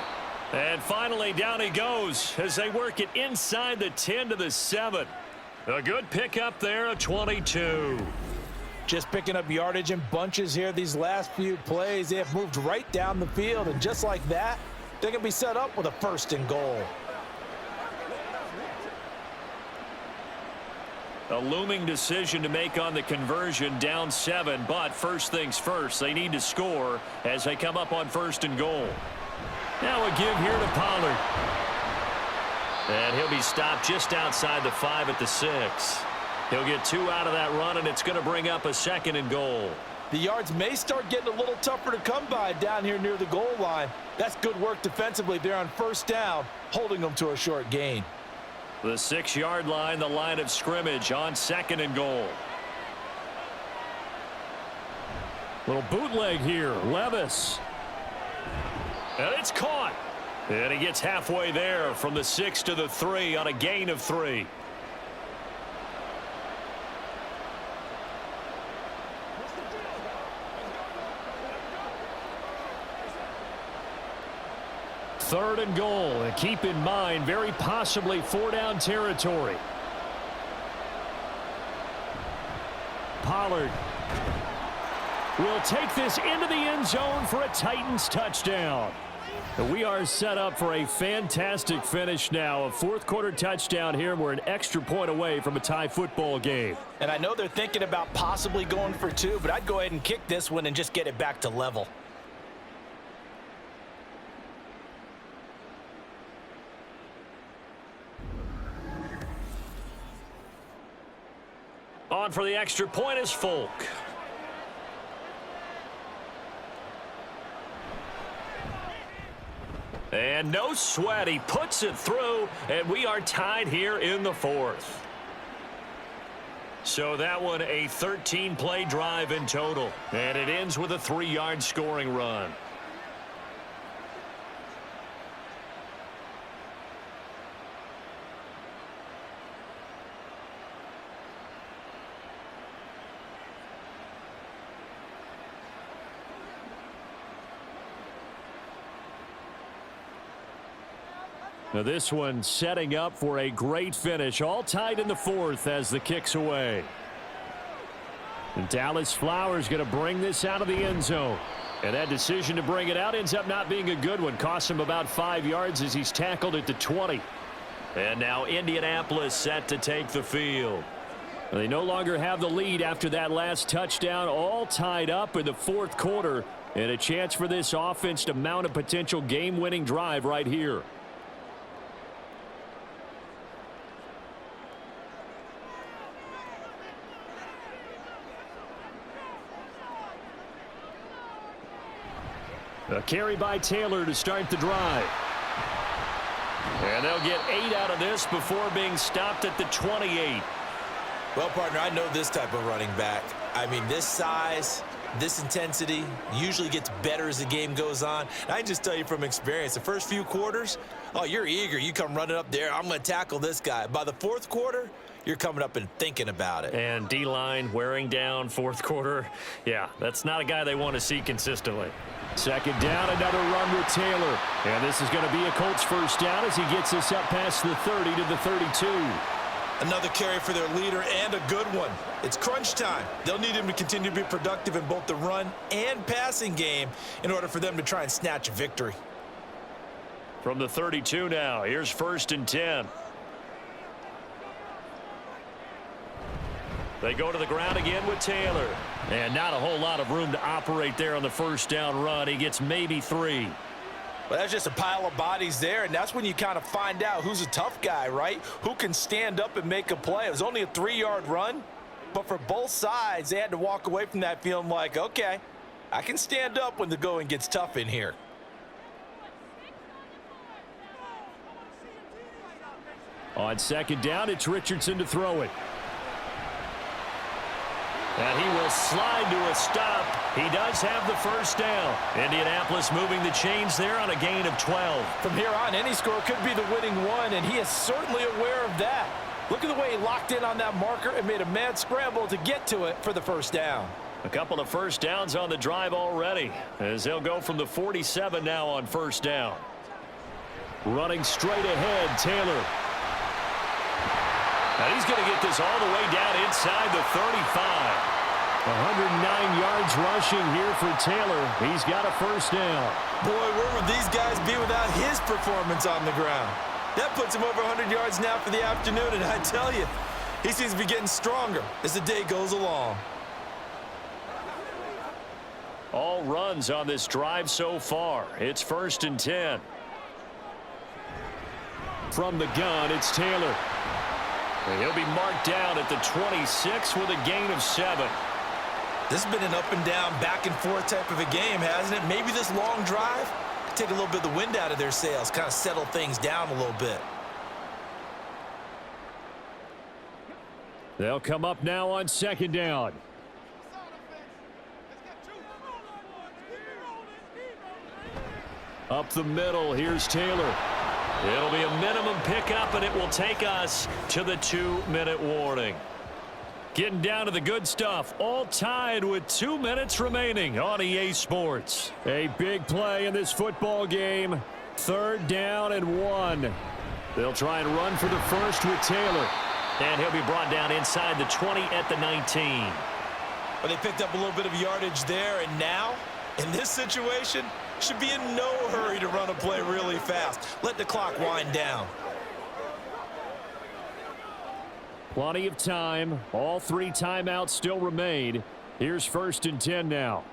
And finally, down he goes as they work it inside the 10 to the 7. A good pickup there, a 22. Just picking up yardage in bunches here these last few plays. They have moved right down the field, and just like that, they're going to be set up with a 1st and goal. A looming decision to make on the conversion, down 7. But first things first, they need to score as they come up on 1st and goal. Now a give here to Pollard. And he'll be stopped just outside the 5 at the 6. He'll get 2 out of that run, and it's going to bring up a 2nd and goal. The yards may start getting a little tougher to come by down here near the goal line. That's good work defensively there on 1st down, holding them to a short gain. The 6-yard line, the line of scrimmage on 2nd and goal. Little bootleg here. Levis. And it's caught. And he gets halfway there from the 6 to the 3 on a gain of 3. Third and goal. And keep in mind, very possibly 4-down territory. Pollard will take this into the end zone for a Titans touchdown. We are set up for a fantastic finish now. A 4th quarter touchdown here. We're an extra point away from a tie football game. And I know they're thinking about possibly going for 2, but I'd go ahead and kick this one and just get it back to level. On for the extra point is Folk. And no sweat. He puts it through, and we are tied here in the 4th. So that one a 13-play drive in total. And it ends with a 3-yard scoring run. Now this one setting up for a great finish. All tied in the fourth as the kick's away. And Dallas Flowers going to bring this out of the end zone. And that decision to bring it out ends up not being a good one. Costs him about 5 yards as he's tackled at the 20. And now Indianapolis set to take the field. They no longer have the lead after that last touchdown. All tied up in the fourth quarter. And a chance for this offense to mount a potential game-winning drive right here. A carry by Taylor to start the drive. And they'll get 8 out of this before being stopped at the 28. Well, partner, I know this type of running back. I mean, this size, this intensity usually gets better as the game goes on. And I can just tell you from experience, the first few quarters, oh, you're eager. You come running up there, I'm going to tackle this guy. By the fourth quarter, you're coming up and thinking about it. And D-line wearing down fourth quarter. Yeah, that's not a guy they want to see consistently. Second down, another run with Taylor. And this is going to be a Colts first down as he gets us up past the 30 to the 32. Another carry for their leader and a good one. It's crunch time. They'll need him to continue to be productive in both the run and passing game in order for them to try and snatch a victory. From the 32 now, here's 1st and 10. They go to the ground again with Taylor. And not a whole lot of room to operate there on the first down run. He gets maybe 3. Well, that's just a pile of bodies there, and that's when you kind of find out who's a tough guy, right? Who can stand up and make a play. It was only a 3-yard run, but for both sides, they had to walk away from that feeling like, okay, I can stand up when the going gets tough in here. On second down, it's Richardson to throw it. And he will slide to a stop. He does have the first down. Indianapolis moving the chains there on a gain of 12. From here on, any score could be the winning one, and he is certainly aware of that. Look at the way he locked in on that marker and made a mad scramble to get to it for the first down. A couple of first downs on the drive already, as they'll go from the 47 now on first down. Running straight ahead, Taylor. Now he's going to get this all the way down inside the 35. 109 yards rushing here for Taylor. He's got a first down. Boy, where would these guys be without his performance on the ground? That puts him over 100 yards now for the afternoon, and I tell you, he seems to be getting stronger as the day goes along. All runs on this drive so far. It's 1st and 10. From the gun, it's Taylor. And he'll be marked down at the 26 with a gain of 7. This has been an up and down, back and forth type of a game, hasn't it? Maybe this long drive could take a little bit of the wind out of their sails, kind of settle things down a little bit. They'll come up now on second down. Up the middle, here's Taylor. It'll be a minimum pickup, and it will take us to the 2-minute warning. Getting down to the good stuff, all tied with 2 minutes remaining on EA Sports. A big play in this football game. 3rd down and 1. They'll try and run for the first with Taylor. And he'll be brought down inside the 20 at the 19. Well, they picked up a little bit of yardage there, and now, in this situation, should be in no hurry to run a play really fast. Let the clock wind down. Plenty of time. All 3 timeouts still remain. Here's 1st and 10 now.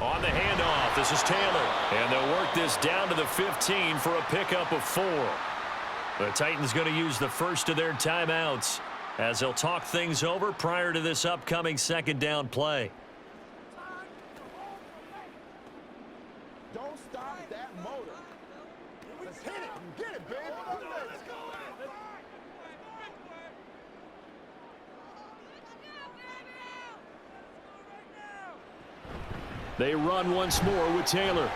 On the handoff, this is Taylor. And they'll work this down to the 15 for a pickup of 4. The Titans going to use the first of their timeouts as they'll talk things over prior to this upcoming second down play. Don't stop that motor. Let's hit it and get it, baby. Let's go. They run once more with Taylor.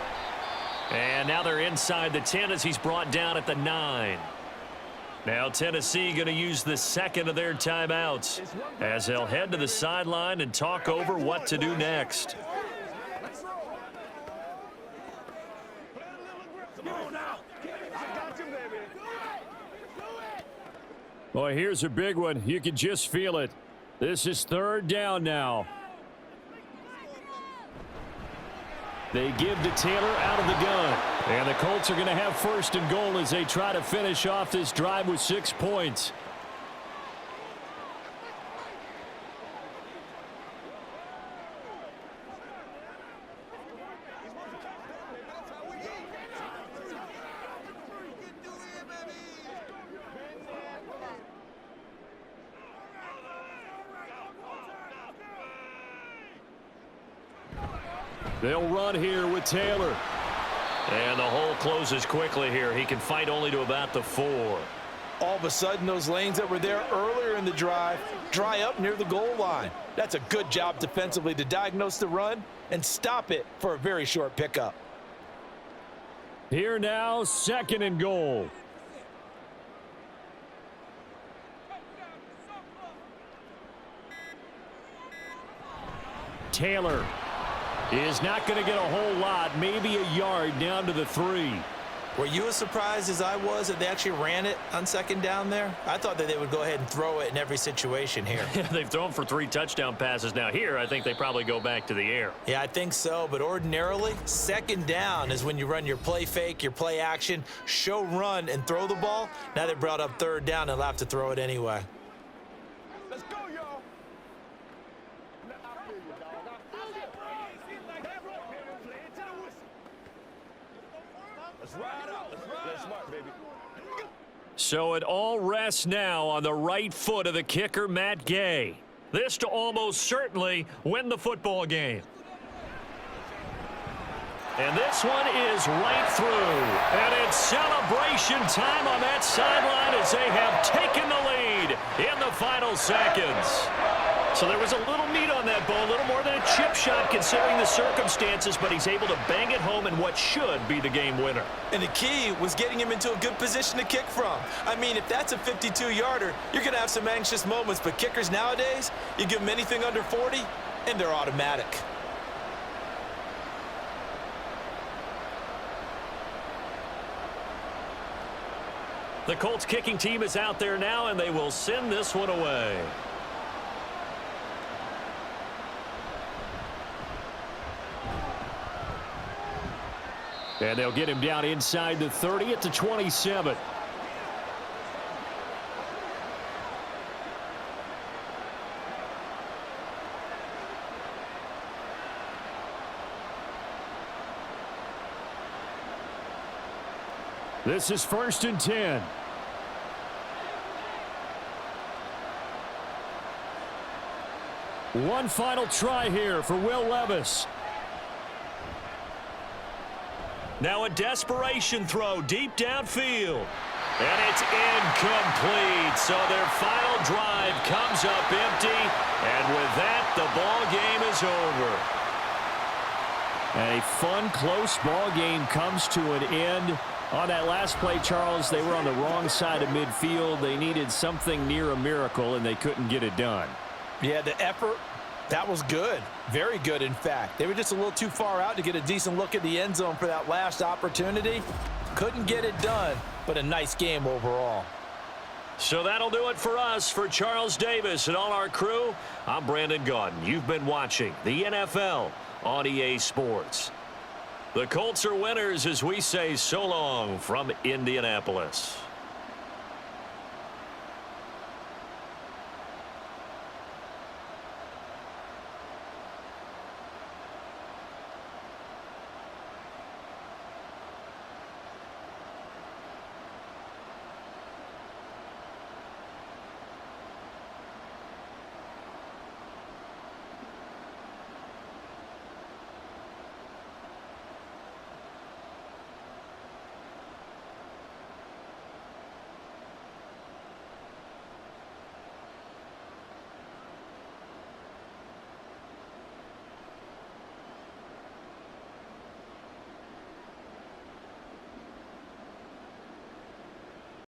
And now they're inside the 10 as he's brought down at the 9. Now Tennessee going to use the second of their timeouts as they'll head to the sideline and talk over what to do next. Boy, here's a big one. You can just feel it. This is third down now. They give to Taylor out of the gun. And the Colts are going to have first and goal as they try to finish off this drive with 6 points. They'll run here with Taylor. And the hole closes quickly here. He can fight only to about the 4. All of a sudden, those lanes that were there earlier in the drive dry up near the goal line. That's a good job defensively to diagnose the run and stop it for a very short pickup. Here now, second and goal. Taylor is not going to get a whole lot, maybe a yard down to the 3. Were you as surprised as I was that they actually ran it on second down there? I thought that they would go ahead and throw it in every situation here. They've thrown for 3 touchdown passes now. Here, I think they probably go back to the air. Yeah, I think so, but ordinarily, second down is when you run your play fake, your play action, show run, and throw the ball. Now they brought up third down, they'll have to throw it anyway. Let's go, y'all. I feel you, dog. Let's ride out. Let's ride. Play smart, baby. So it all rests now on the right foot of the kicker, Matt Gay. This to almost certainly win the football game. And this one is right through. And it's celebration time on that sideline as they have taken the lead in the final seconds. So there was a little meat on that ball, a little more than a chip shot considering the circumstances, but he's able to bang it home in what should be the game winner. And the key was getting him into a good position to kick from. I mean, if that's a 52-yarder, you're going to have some anxious moments, but kickers nowadays, you give them anything under 40, and they're automatic. The Colts kicking team is out there now, and they will send this one away. And they'll get him down inside the 30 at the 27. This is first and 10. One final try here for Will Levis. Now a desperation throw deep downfield. And it's incomplete. So their final drive comes up empty. And with that, the ball game is over. A fun, close ball game comes to an end. On that last play, Charles, they were on the wrong side of midfield. They needed something near a miracle, and they couldn't get it done. Yeah, the effort, that was good. Very good, in fact. They were just a little too far out to get a decent look at the end zone for that last opportunity. Couldn't get it done, but a nice game overall. So that'll do it for us. For Charles Davis and all our crew, I'm Brandon Gaudin. You've been watching the NFL on EA Sports. The Colts are winners as we say so long from Indianapolis.